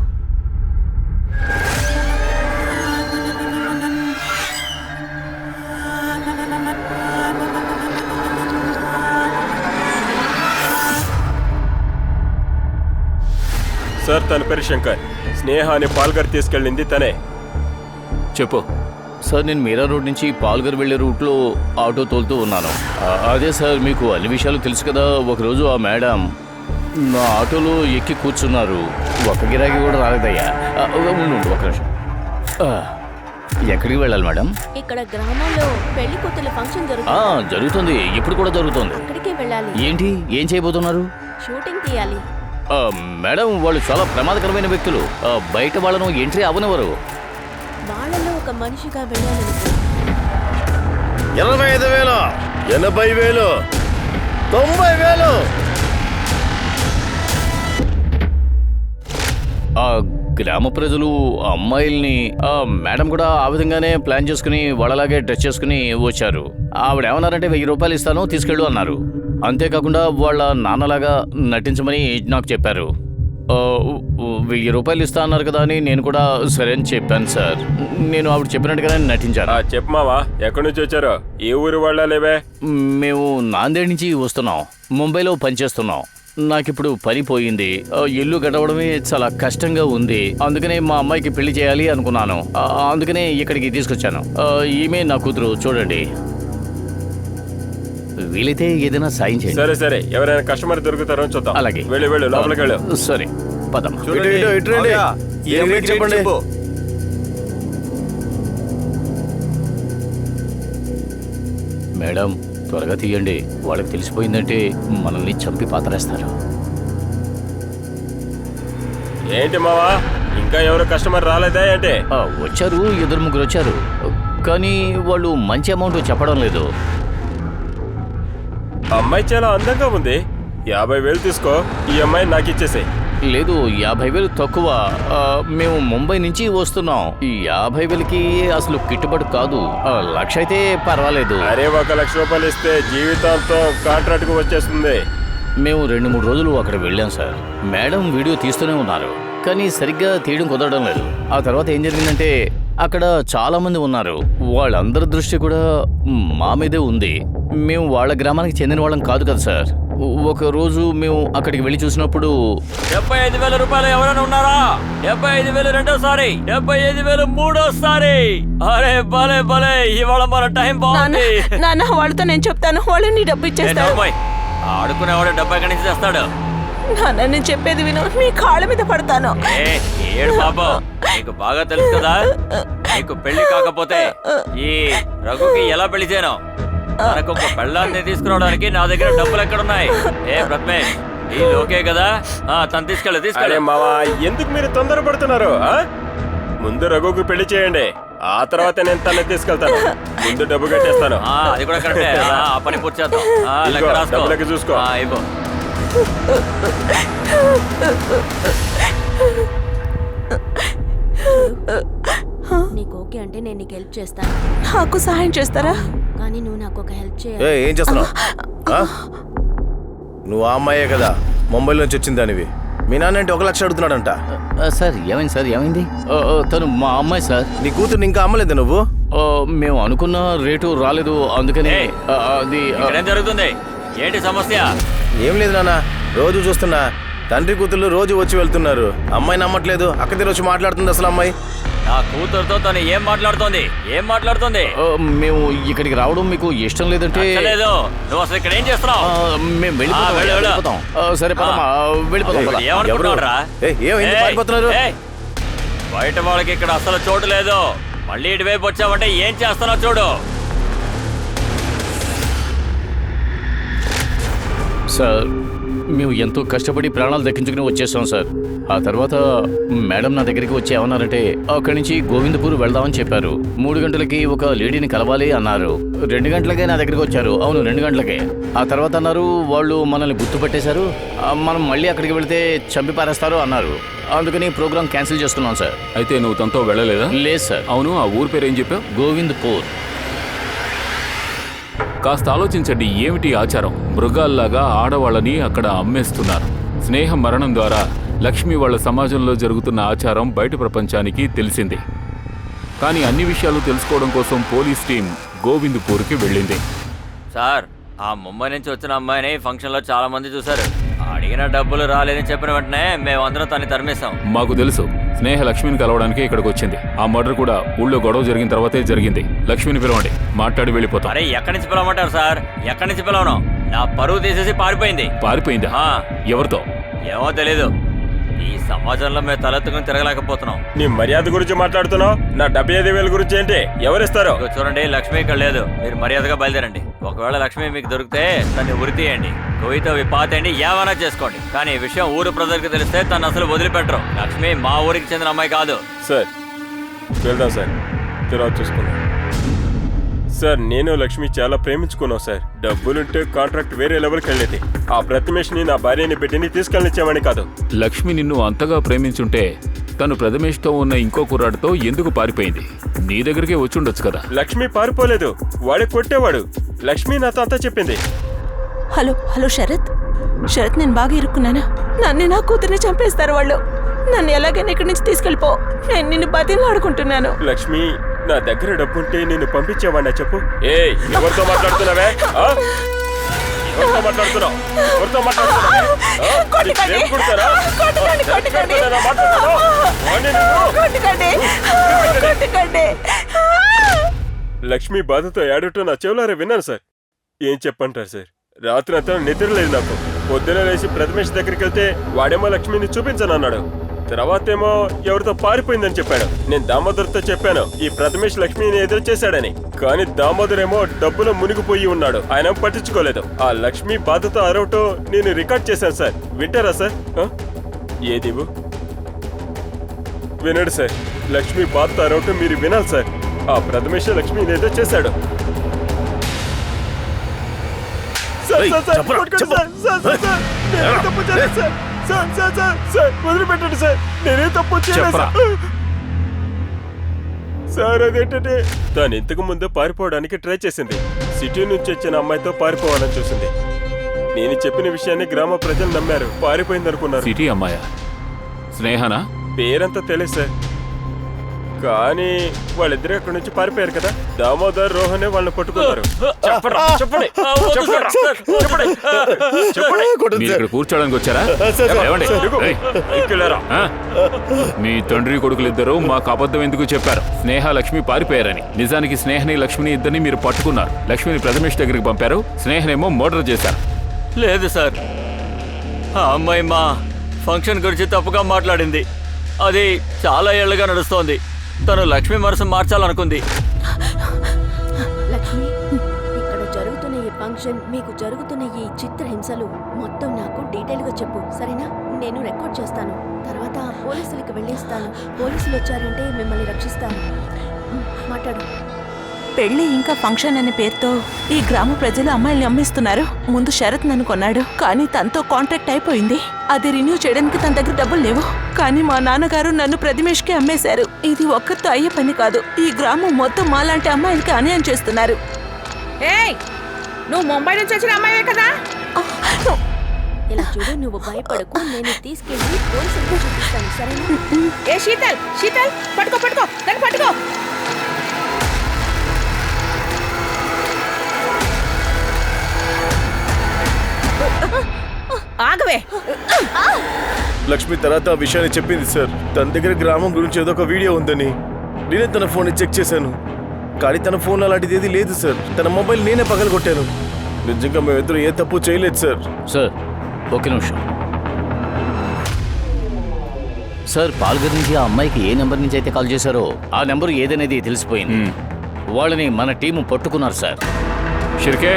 సార్, తన పేరు శంకర్. స్నేహాన్ని పాల్గర్ తీసుకెళ్ళింది తనే. చెప్పు. సార్, నేను మీరా రోడ్ నుంచి పాల్గర్ వెళ్లే రూట్లో ఆటో తోలుతూ ఉన్నాను. అదే సార్, మీకు అన్ని విషయాలు తెలుసు కదా. ఒకరోజు ఆ మేడం నా ఆటోలో ఎక్కి కూర్చున్నారు. ఒక గిరాకీ కూడా రాలేదయ్యా. ఉండు ఒక నిమిషం. ఎక్కడికి వెళ్ళాలి మేడం? ఇక్కడ గ్రామంలో పెళ్లి కూతుర్ల ఫంక్షన్ జరుగుతుంది. జరుగుతుంది, ఇప్పుడు కూడా జరుగుతుంది. అక్కడికే వెళ్ళాలి. ఏంటి, ఏం చేయబోతున్నారు? షూటింగ్ తీయాలి. మేడం, వాళ్ళు చాలా ప్రమాదకరమైన వ్యక్తులు. బయట వాళ్ళను ఎంట్రీ అవనివ్వరు. వాళ్ళలో ఒక మనిషిగా వెళ్ళాలనుకో. 25,000, 80,000, 90,000. ఆ గ్రామ ప్రజలు అమ్మాయిల్ని మేడం కూడా ఆ విధంగానే ప్లాన్ చేసుకుని వాళ్ళలాగే డ్రెస్ చేసుకుని వచ్చారు. ఆవిడ ఏమన్నారంటే 1,000 రూపాయలు ఇస్తాను, తీసుకెళ్ళు అన్నారు. అంతేకాకుండా వాళ్ళ నాన్నలాగా నటించమని నాకు చెప్పారు. 1,000 రూపాయలు ఇస్తా అన్నారు కదా అని నేను కూడా సరే అని చెప్పాను సార్. నేను ఆవిడ చెప్పినట్టుగానే నటించాను. చెప్పు మావా, ఎక్కడి నుంచి వచ్చారో? ఏ ఊరు వాళ్ళ లేవే? మేము నాందేడ్ నుంచి వస్తున్నాం. ముంబైలో పనిచేస్తున్నాం. నాకిప్పుడు పని పోయింది. ఇల్లు గడవడమే చాలా కష్టంగా ఉంది. అందుకనే మా అమ్మాయికి పెళ్లి చేయాలి అనుకున్నాను. అందుకనే ఇక్కడికి తీసుకొచ్చాను. ఈమె నా కూతురు, చూడండి. వీలైతే ఏదైనా సాయం చేయండి. సరే సరే, ఎవరైనా కస్టమర్ దొరుకుతారో చూద్దాం. అలాగే. వెళ్ళు లోపలికి వెళ్ళు. సరే, పదమ్మా. చెప్పండి. మేడం, త్వరగా తీయండి. వాళ్ళకి తెలిసిపోయిందంటే మనల్ని చంపి పాతరేస్తారు. ఏంటి మావా, ఇంకా ఎవరు కస్టమర్ రాలేదా ఏంటి? వచ్చారు, 2-3 వచ్చారు. కానీ వాళ్ళు మంచి అమౌంట్ చెప్పడం లేదు. అమ్మాయి చాలా అందంగా ఉంది. 50,000 తీసుకో, ఈ అమ్మాయి నాకు ఇచ్చేసాయి. లేదు, 50,000 తక్కువ. మేము ముంబై నుంచి వస్తున్నాం. ఈ 50,000కి అసలు గిట్టుబాటు కాదు. 1,00,000 అయితే పర్వాలేదు. అరే, 1,00,000 రూపాయలు ఇస్తే జీవితాంతో కాంట్రాక్ట్ కు వచ్చేస్తుంది. మేము 2-3 రోజులు అక్కడ వెళ్ళాం సార్. మేడం వీడియో తీస్తూనే ఉన్నారు, కానీ సరిగ్గా తీయడం కుదరడం లేదు. ఆ తర్వాత ఏం జరిగిందంటే అక్కడ చాలా మంది ఉన్నారు. వాళ్ళందరి దృష్టి కూడా మా మీదే ఉంది. మేము వాళ్ళ గ్రామానికి చెందిన వాళ్ళం కాదు కదా సార్. ఒక రోజు మేము అక్కడికి వెళ్ళి చూసినప్పుడు 75,000 రూపాయలు ఎవరైనా ఉన్నారా? 75,000 రెండోసారి, 75,000 మూడోసారి. అరే భలే భలే, ఇవాళ మన టైం బాగుంది. నాన్న వాళ్ళతో నేను చెప్తాను, వాళ్ళు నీ డబ్బు ఇచ్చేస్తారు. ఆడుకునేవాడు డబ్బు ఎక్కడి నుంచి తెస్తాడు? నాన్న నేను చెప్పేది విను, మీ కాళ్ళ మీద పడతాను. ఏడు బాబు, నీకు బాగా తెలుసు కదా, నీకు పెళ్లి కాకపోతే ఈ రఘుకి ఎలా పెళ్లి చేయను? మనకు ఒక పెళ్ళాన్ని తీసుకురావడానికి నా దగ్గర డబ్బులు ఎక్కడున్నాయి? ప్రథమేష్, ఈ ఓకే కదా? తను తీసుకెళ్ళి మావా, ఎందుకు మీరు తొందరపడుతున్నారు? ముందు రఘుకు పెళ్లి చేయండి, ఆ తర్వాత నేను తనని తీసుకెళ్తాను. ముందు డబ్బు కట్టేస్తాను. అది కూడా కరెక్టే. ఆ పని పూర్తి చేద్దాం. లెక్క రాసుకో. డబ్బు లెక్క చూసుకో. ఇవ్వు. నీకు ఓకే అంటే నేను నీకు హెల్ప్ చేస్తాను. నాకు సహాయం చేస్తారా? కానీ నువ్వు నాకు ఒక హెల్ప్ ఏ, చేయాలి. ఏం చేస్తున్నావు? నువ్వు ఆ అమ్మాయే కదా, ముంబై నుంచి వచ్చింది దానివి. మీ నాన్న అంటే 1 లక్ష అడుగుతున్నాడంట. సార్ ఏమైంది సార్, ఏమైంది? తను మా అమ్మాయి సార్. నీ కూతురు ఇంకా అమ్మలేదు నువ్వు? మేము అనుకున్న రేటు రాలేదు, అందుకని అది ఇక్కడేం జరుగుతుంది? ఏంటి సమస్య? ఏం లేదు నాన్న, రోజు చూస్తున్నా తండ్రి కూతుళ్ళు రోజు వచ్చి వెళ్తున్నారు. అమ్మాయి నమ్మట్లేదు, అక్క దగ్గర వచ్చి మాట్లాడుతుంది. అసలు అమ్మాయి నా కూతురుతో తను ఏం మాట్లాడుతోంది? మేము ఇక్కడికి రావడం మీకు ఇష్టం లేదంటే లేదు. నువ్వు అసలు ఇక్కడ ఏం చేస్తున్నావు? మేము వెళ్ళిపోతాం. సరే పదమ్మా, వెళ్ళిపోతాం పద. ఏమనుకుంటున్నారా? ఏమైంది, పారిపోతున్నారు? బయట వాళ్ళకి ఇక్కడ అసలు చోటు లేదు. మళ్ళీ ఇటువైపు వచ్చావంటే ఏం చేస్తున్నావు చూడు. సార్ మేము ఎంతో కష్టపడి ప్రాణాలు దక్కించుకుని వచ్చేసాం సార్. ఆ తర్వాత మేడం నా దగ్గరికి వచ్చి ఏమన్నారంటే అక్కడి నుంచి గోవిందపూర్ వెళ్దామని చెప్పారు. 3 గంటలకి ఒక లేడీని కలవాలి అన్నారు. 2 గంటలకే నా దగ్గరికి వచ్చారు. అవును, 2 గంటలకే. ఆ తర్వాత అన్నారు వాళ్ళు మనల్ని గుర్తుపెట్టేశారు, మనం మళ్ళీ అక్కడికి వెళితే చంపి పారేస్తారు అన్నారు. అందుకని ప్రోగ్రామ్ క్యాన్సిల్ చేసుకున్నాం సార్. అయితే నువ్వు తనతో వెళ్ళలేదా? లేదు సార్. అవును, ఆ ఊరు పేరు ఏం చెప్పావు? గోవిందపూర్. కాస్త ఆలోచించండి, ఏమిటి ఆచారం? మృగాల్లాగా ఆడవాళ్ళని అక్కడ అమ్మేస్తున్నారు. స్నేహం మరణం ద్వారా లక్ష్మి వాళ్ళ సమాజంలో జరుగుతున్న ఆచారం బయట ప్రపంచానికి తెలిసింది. కానీ అన్ని విషయాలు తెలుసుకోవడం కోసం పోలీస్ టీం గోవిందపూర్కి వెళ్ళింది. సార్, ఆ ముంబై నుంచి వచ్చిన అమ్మాయిని ఫంక్షన్ లో చాలా మంది చూశారు. అడిగిన డబ్బులు రాలేదని చెప్పిన వెంటనే మేమందరం తన్ని తరిమేశాం. మాకు తెలుసు, స్నేహ లక్ష్మిని కలవడానికి ఇక్కడికి వచ్చింది. ఆ మర్డర్ కూడా ఊళ్ళో గొడవ జరిగిన తర్వాతే జరిగింది. లక్ష్మిని పిలవండి, మాట్లాడి వెళ్ళిపోతాం. అరే ఎక్కడి నుంచి పిలవమంటారు సార్? ఎక్కడి నుంచి పిలవను? నా పరువు తీసేసి పారిపోయింది. పారిపోయిందా? ఎవరితో? ఏమో తెలీదు. ఈ సమాజంలో మేము తలెత్తుకుని తిరగలేకపోతున్నాం. నీ మర్యాద గురించి మాట్లాడుతున్నావు, నా 75,000 గురించి ఏంటి? ఎవరిస్తారు? చూడండి, లక్ష్మి ఇక్కడ లేదు. మీరు మర్యాదగా బయలుదేరండి. ఒకవేళ లక్ష్మి మీకు దొరికితే తన్ని ఉరి తీయండి, గొయ్యితో పాతేయండి, ఏమైనా చేసుకోండి. కానీ ఈ విషయం ఊరు ప్రజలకు తెలిస్తే తను అసలు వదిలిపెట్టరు. లక్ష్మి మా ఊరికి చెందిన అమ్మాయి కాదు. సార్ వెళ్దాం సార్, తర్వాత చూసుకుందాం. సార్ నేను లక్ష్మి చాలా ప్రేమించుకున్నాం సార్. డబ్బులుంటే కాంట్రాక్ట్ వేరే లెవెల్కి వెళ్ళేది. ఆ ప్రతిమేష్ని నా భార్యని పెట్టిని తీసుకెళ్ళనిచ్చామని కాదు. లక్ష్మి నిన్ను అంతగా ప్రేమించుంటే తను ప్రథమేష్తో ఉన్న ఇంకో కుర్రాడితో ఎందుకు పారిపోయింది? నీ దగ్గరికే వచ్చుండొచ్చు కదా. లక్ష్మి పారిపోలేదు, వాడే కొట్టేవాడు. లక్ష్మి నాతో అంతా చెప్పింది. హలో శరత్, నేను బాగా ఇరుక్కున్నాను. నన్ను నా కూతుర్ని చంపేస్తారు వాళ్ళు. నన్ను ఎలాగైనా ఇక్కడి నుంచి తీసుకెళ్ళిపో, నేను నిన్ను బతిలాడుకుంటున్నాను. లక్ష్మి, నా దగ్గర డబ్బుంటే నేను పంపించేవాడినా చెప్పు. ఎవరితో మాట్లాడుతున్నావే? ఎవరితో మాట్లాడుతున్నావు? ఎవరితో మాట్లాడుతున్నావే? లక్ష్మి బాధతో ఏడటం నా చెవులారా విన్నాను సార్. ఏం చెప్పంటారు సార్? రాత్రి అంతా నిద్ర లేదు నాకు. పొద్దున లేచి ప్రథమేష్ దగ్గరికి వెళ్తే వాడేమో లక్ష్మిని చూపించనన్నాడు. తర్వాతేమో ఎవరితో పారిపోయిందని చెప్పాడు. నేను దామోదర్తో చెప్పాను ఈ ప్రథమేష్ లక్ష్మిని ఎదురు చేశాడని. కానీ దామోదర్ ఏమో డబ్బులో మునిగిపోయి ఉన్నాడు, ఆయన పట్టించుకోలేదు. ఆ లక్ష్మి బాధతో అరవటం నేను రికార్డ్ చేశాను సార్. వింటారా సార్? ఏది వినడు సార్. లక్ష్మి బాధతో అరవటం మీరు వినాలి సార్. ఆ ప్రథమేష్ లక్ష్మిని ఏదో చేశాడు. వదిలిపెట్టండి సార్, నేనే తప్పు చేయలేదు సార్. అదేంటంటే తాను ఇంతకు ముందు పారిపోవడానికి ట్రై చేసింది. సిటీ నుంచి వచ్చిన అమ్మాయితో పారిపోవాలని చూసింది. నేను చెప్పిన విషయాన్ని గ్రామ ప్రజలు నమ్మారు, పారిపోయింది అనుకున్నారు. సిటీ అమ్మాయా? స్నేహనా? పేరంతా తెలియదు సార్, కానీ వాళ్ళిద్దరు అక్కడి నుంచి పారిపోయారు కదా. దామోదర్ రోహనే వాళ్ళని పట్టుకున్నారు. చెప్పరా, చెప్పండి, చెప్పరా, చెప్పండి, చెప్పండి. మీరు ఇక్కడ కూర్చోడానికి వచ్చారా? ఏమండి? ఏయ్, ఇంకెళ్ళారా? ఆ? మీ తండ్రి కొడుకులిద్దరూ మాకు అబద్ధం ఎందుకు చెప్పారు? స్నేహ లక్ష్మి పారిపోయారని. నిజానికి స్నేహని లక్ష్మిని ఇద్దరిని మీరు పట్టుకున్నారు. లక్ష్మిని ప్రథమేష్ దగ్గరికి పంపారు, స్నేహనేమో మర్డర్ చేశారు. లేదు సార్, ఆ అమ్మాయి మా ఫంక్షన్ గురించి తప్పుగా మాట్లాడింది. అది చాలా ఏళ్లుగా నడుస్తోంది. తను లక్ష్మి మనసు మార్చాలనుకుంది. లక్ష్మి, ఇక్కడ జరుగుతున్న ఈ ఫంక్షన్, మీకు జరుగుతున్న ఈ చిత్రహింసలు మొత్తం నాకు డీటెయిల్గా చెప్పు, సరేనా? నేను రికార్డ్ చేస్తాను. తర్వాత పోలీసులకు వెళ్ళిస్తాను. పోలీసులు వచ్చారంటే మిమ్మల్ని రక్షిస్తాను. మాట్లాడు. పెళ్లి ఇంకా ఫంక్షన్ అనే పేరుతో ఈ గ్రామ ప్రజలు అమ్మాయిల్ని అమ్మేస్తున్నారు. ముందు శరత్ నన్ను కొన్నాడు, కానీ తనతో కాంట్రాక్ట్ అయిపోయింది. అది రిన్యూ చేయడానికి తన దగ్గర డబ్బులు లేవు. కానీ మా నాన్నగారు నన్ను ప్రతిమేష్కి అమ్మేశారు. ఇది ఒక్కరితో అయ్యే పని కాదు. ఈ గ్రామం మొత్తం మాలాంటి అమ్మాయిలకి అన్యాయం చేస్తున్నారు. నువ్వు ముంబై నుంచి వచ్చిన అమ్మాయివే కదా? ఇలా చూడు, నువ్వు భయపడకు. నేను తీసుకెళ్ళి పోలీసులకు చూపిస్తాను, సరేనా? ఏ శీతల్, శీతల్, పట్టుకో పట్టుకో, దాన్ని పట్టుకో. ఆగవే. లక్ష్మి తర్వాత ఆ విషయాన్ని చెప్పింది సార్. తన దగ్గర గ్రామం గురించి ఏదో ఒక వీడియో ఉందని. నేనే తన ఫోన్ చెక్ చేశాను, కానీ తన ఫోన్ అలాంటిది ఏది లేదు సార్. తన మొబైల్ నేనే పగలగొట్టాను. నిజంగా మేమిద్దరం ఏ తప్పు చేయలేదు సార్. సార్ ఒక నిమిషం. సార్, పాల్గర్ నుంచి ఆ అమ్మాయికి ఏ నెంబర్ నుంచి అయితే కాల్ చేశారో ఆ నెంబర్ ఏదనేది తెలిసిపోయింది. వాళ్ళని మన టీము పట్టుకున్నారు సార్. షిర్కే,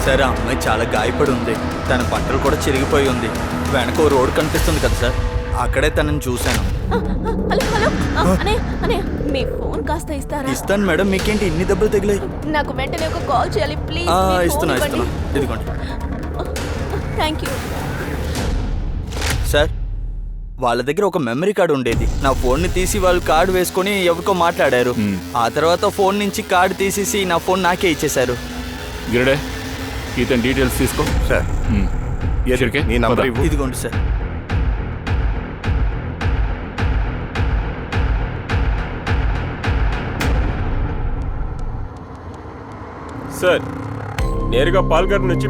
సార్, ఆ అమ్మాయి చాలా గాయపడి ఉంది. తన బట్టలు కూడా చిరిగిపోయి ఉంది. వెనక ఓ రోడ్ కనిపిస్తుంది కదా సార్, అక్కడే తనని చూశాను. హలో హలో, అనే అనే మీ ఫోన్ కాస్త ఇస్తారా? ఇస్తాను మేడం. మీకేంటి ఇన్ని దెబ్బలు తగిలాయి? నాకు వెంటనే ఒక కాల్ చేయాలి ప్లీజ్. ఇస్తున్నా. ఇదిగోండి థ్యాంక్ యూ సార్. వాళ్ళ దగ్గర ఒక మెమరీ కార్డు ఉండేది. నా ఫోన్ని తీసి వాళ్ళు కార్డు వేసుకొని ఎవరికో మాట్లాడారు. ఆ తర్వాత ఫోన్ నుంచి కార్డు తీసేసి నా ఫోన్ నాకే ఇచ్చేశారు. గిరడే, ఇతని డీటెయిల్స్ తీసుకో. సార్, షిర్కే, నీ నంబర్ ఇవ్వు. ఇదిగోండి సార్. సార్, నేరుగా పాల్గర్ నుంచి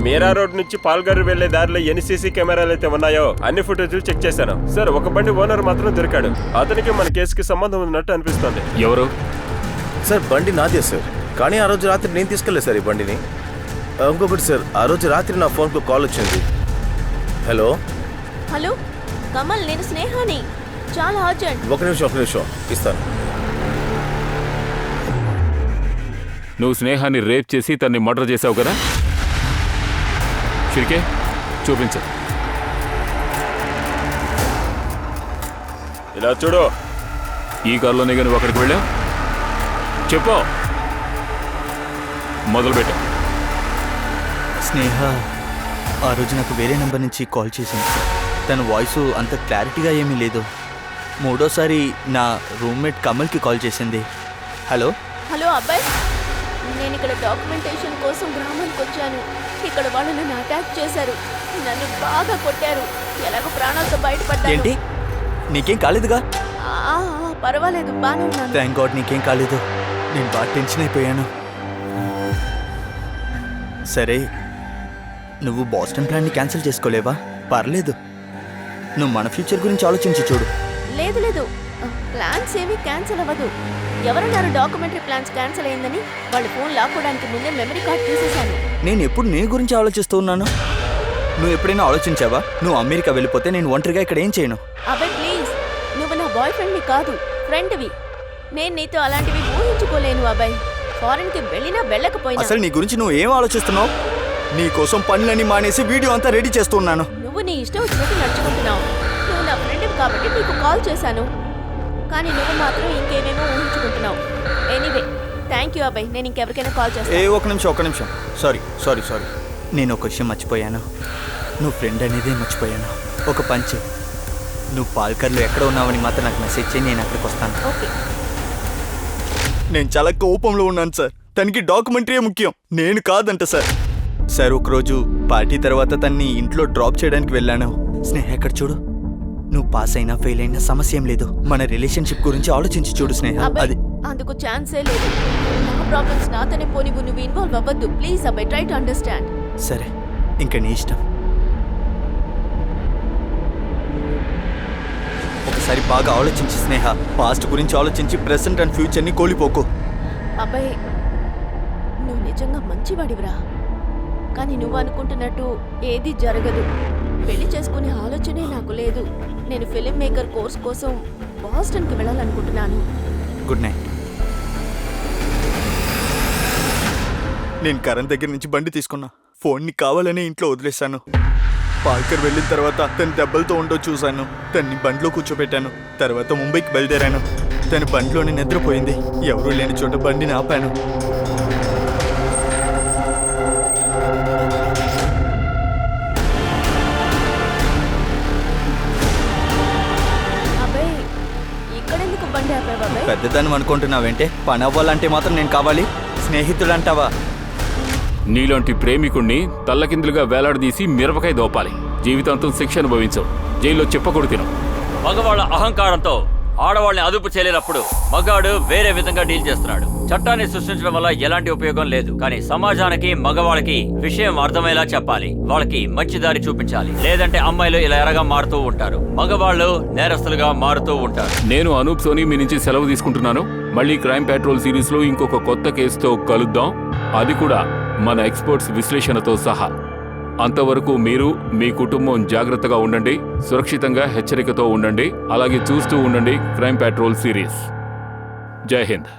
మీరా రోడ్ నుంచి పాల్గర్ వెళ్లే దారిలో ఎన్ని సీసీ కెమెరాలు అయితే ఉన్నాయో అన్ని ఫుటేజ్లు చెక్ చేశాను సార్. ఒక బండి ఓనర్ మాత్రం దొరికాడు. అతనికి మన కేసుకి సంబంధం ఉన్నట్టు అనిపిస్తుంది. ఎవరు? సార్, బండి నాదే సార్, కానీ ఆ రోజు రాత్రి నేను తీసుకెళ్ళలేదు సార్ ఈ బండిని. ఇంకొకటి సార్, ఆ రోజు రాత్రి నా ఫోన్కు కాల్ వచ్చింది. హలో హలో కమల్, నేను స్నేహాని. చాలా అర్జెంట్. ఒక నిమిషం ఇస్తాను. నువ్వు స్నేహాన్ని రేప్ చేసి తన్ని మర్డర్ చేసావు కదా? షిర్కే, చూపించు. ఇలా చూడు. ఈ కారులోనే కానీ అక్కడికి వెళ్ళావు? చెప్పు, మొదలుపెట్టు. స్నేహ ఆ రోజు నాకు వేరే నెంబర్ నుంచి కాల్ చేసింది. తన వాయిస్ అంత క్లారిటీగా ఏమీ లేదు. మూడోసారి నా రూమ్మేట్ కమల్కి కాల్ చేసింది. హలో హలో అబ్బాయి, నేను ఇక్కడ డాక్యుమెంటేషన్ కోసం గ్రామానికి వచ్చాను. ఇక్కడ వాళ్ళు నన్ను అటాక్ చేశారు. నన్ను బాగా కొట్టారు. ఎలాగో ప్రాణాలతో బయటపడ్డాను. ఏంటి, నీకేం కాలేదుగా? పర్వాలేదు, బాగానే ఉన్నాను. థ్యాంక్ గాడ్ నీకేం కాలేదు. నేను బాగా టెన్షన్ అయిపోయాను. సరే, నువ్వు బాస్టన్ ప్లాన్ని క్యాన్సిల్ చేసుకోలేవా? పర్లేదు, నువ్వు మన ఫ్యూచర్ గురించి ఆలోచించి చూడు. లేదు లేదు, ప్లాన్స్ ఏమీ క్యాన్సిల్ అవ్వదు. ఎవరన్నారు డాక్యుమెంటరీ ప్లాన్స్ క్యాన్సిల్ అయిందని? వాళ్ళ ఫోన్ లాక్కోవడానికి ముందే మెమరీ కార్డ్ తీసేశాను. నేను ఎప్పుడు నీ గురించి ఆలోచిస్తూ ఉన్నాను. నువ్వు ఎప్పుడైనా ఆలోచించావా? నువ్వు అమెరికా వెళ్ళిపోతే నేను ఒంటరిగా ఇక్కడ ఏం చేయను? అబ్బాయి ప్లీజ్, నువ్వు నా బాయ్ ఫ్రెండ్ని కాదు, ఫ్రెండ్వి. నేను నీతో అలాంటివి ఊహించుకోలేను అబ్బాయి. ఫారెన్కి వెళ్ళినా వెళ్ళకపోయినా. అసలు నీ గురించి నువ్వు ఏం ఆలోచిస్తున్నావు? నీ కోసం పనులన్నీ మానేసి వీడియో అంతా రెడీ చేస్తున్నాను. నువ్వు నీ ఇష్టం వచ్చినట్టు నడుచుకుంటున్నావు. నువ్వు నా ఫ్రెండ్వి కాబట్టి నీకు కాల్ చేశాను, కానీ నువ్వు మాత్రం ఇంకేమేమో ఊహించుకుంటున్నావు. ఎనీవే, థ్యాంక్ యూ అబ్బాయి. నేను ఇంకెవరికైనా కాల్ చేస్తాను. ఒక నిమిషం. సారీ. నేను ఒక విషయం మర్చిపోయాను. నువ్వు ఫ్రెండ్ అనేదే మర్చిపోయాను. ఒక పంచ్, నువ్వు పాల్కర్లో ఎక్కడ ఉన్నావని మాత్రం నాకు మెసేజ్ చేయి, నేను అక్కడికి వస్తాను. ఓకే. నేను చాలా కోపంలో ఉన్నాను సార్. తనకి డాక్యుమెంటరీ ముఖ్యం, నేను కాదంట సార్. సార్, ఒకరోజు పార్టీ తర్వాత తన్ని ఇంట్లో డ్రాప్ చేయడానికి వెళ్ళాను. స్నేహ ఎక్కడ చూడు. నువ్వు పాస్ అయినా ఫెయిల్ అయినా సమస్య ఏం లేదు. మన రిలేషన్షిప్ గురించి ఆలోచించి చూడు స్నేహ. అబ్బాయి అది అందుకు ఛాన్సే లేదు. నా ప్రాబ్లమ్స్ నాతోనే పోనీ నువ్వు ఇన్వాల్వ్ అవ్వద్దు ప్లీజ్ అబ్బాయి. Try to understand. సరే, ఇంకా నీ ఇష్టం. ఒకసారి బాగా ఆలోచించి స్నేహ. పాస్ట్ గురించి ఆలోచించి ప్రెసెంట్ అండ్ ఫ్యూచర్ని కోల్పోకు. అబ్బాయి నువ్వు నిజంగా మంచివాడివిరా, కానీ నువ్వు అనుకుంటున్నట్టు ఏది జరగదు. పెళ్లి చేసుకునే ఆలోచనే నాకు లేదు. నేను ఫిలిం మేకర్ కోర్స్ కోసం బాస్టన్కి వెళ్ళాలనుకుంటున్నాను. Good night. నేను కరణ్ దగ్గర నుంచి బండి తీసుకున్నా. ఫోన్ని కావాలని ఇంట్లో వదిలేశాను. పార్కర్ వెళ్ళిన తర్వాత తను దెబ్బలతో ఉండో చూశాను. తన్ని బండిలో కూర్చోబెట్టాను. తర్వాత ముంబైకి బయలుదేరాను. తను బండిలోనే నిద్రపోయింది. ఎవరూ లేని చోట బండిని ఆపాను. అబ్బాయి ఇక్కడెందుకు బండి ఆపావు అబ్బాయి? పెద్దదాన్ని అనుకుంటున్నావేంటే? పని అవ్వాలంటే మాత్రం నేను కావాలి. స్నేహితుడు అంటావా? నీలాంటి ప్రేమికుణ్ణి తల్లకిందులుగా వేలాడదీసి మిరపకాయ దోపాలి. జీవితాంతం శిక్ష అనుభవించవు. జైల్లో చెప్పకూడదు తిను. మగవాళ్ళ అహంకారంతో ఆడవాళ్ళని అదుపు చేయలేనప్పుడు మగాడు వేరే విధంగా డీల్ చేస్తున్నాడు. చట్టాన్ని సృష్టించడం వల్ల ఎలాంటి ఉపయోగం లేదు. కానీ సమాజానికి మగవాళ్ళకి విషయం అర్థమయ్యేలా చెప్పాలి. వాళ్ళకి మంచి దారి చూపించాలి. లేదంటే అమ్మాయిలు ఇలా ఎరగా మారుతూ ఉంటారు. మగవాళ్ళు నేరస్తులుగా మారుతూ ఉంటారు. నేను అనూప్ సోని మీ నుంచి సెలవు తీసుకుంటున్నాను. మళ్ళీ క్రైమ్ పెట్రోల్ సిరీస్ లో ఇంకొక కొత్త కేసుతో కలుద్దాం. అది కూడా మన ఎక్స్పర్ట్స్ విశ్లేషణతో సహా. అంతవరకు మీరు మీ కుటుంబం జాగ్రత్తగా ఉండండి, సురక్షితంగా హెచ్చరికతో ఉండండి. అలాగే చూస్తూ ఉండండి క్రైమ్ పెట్రోల్ సిరీస్. జై హింద్.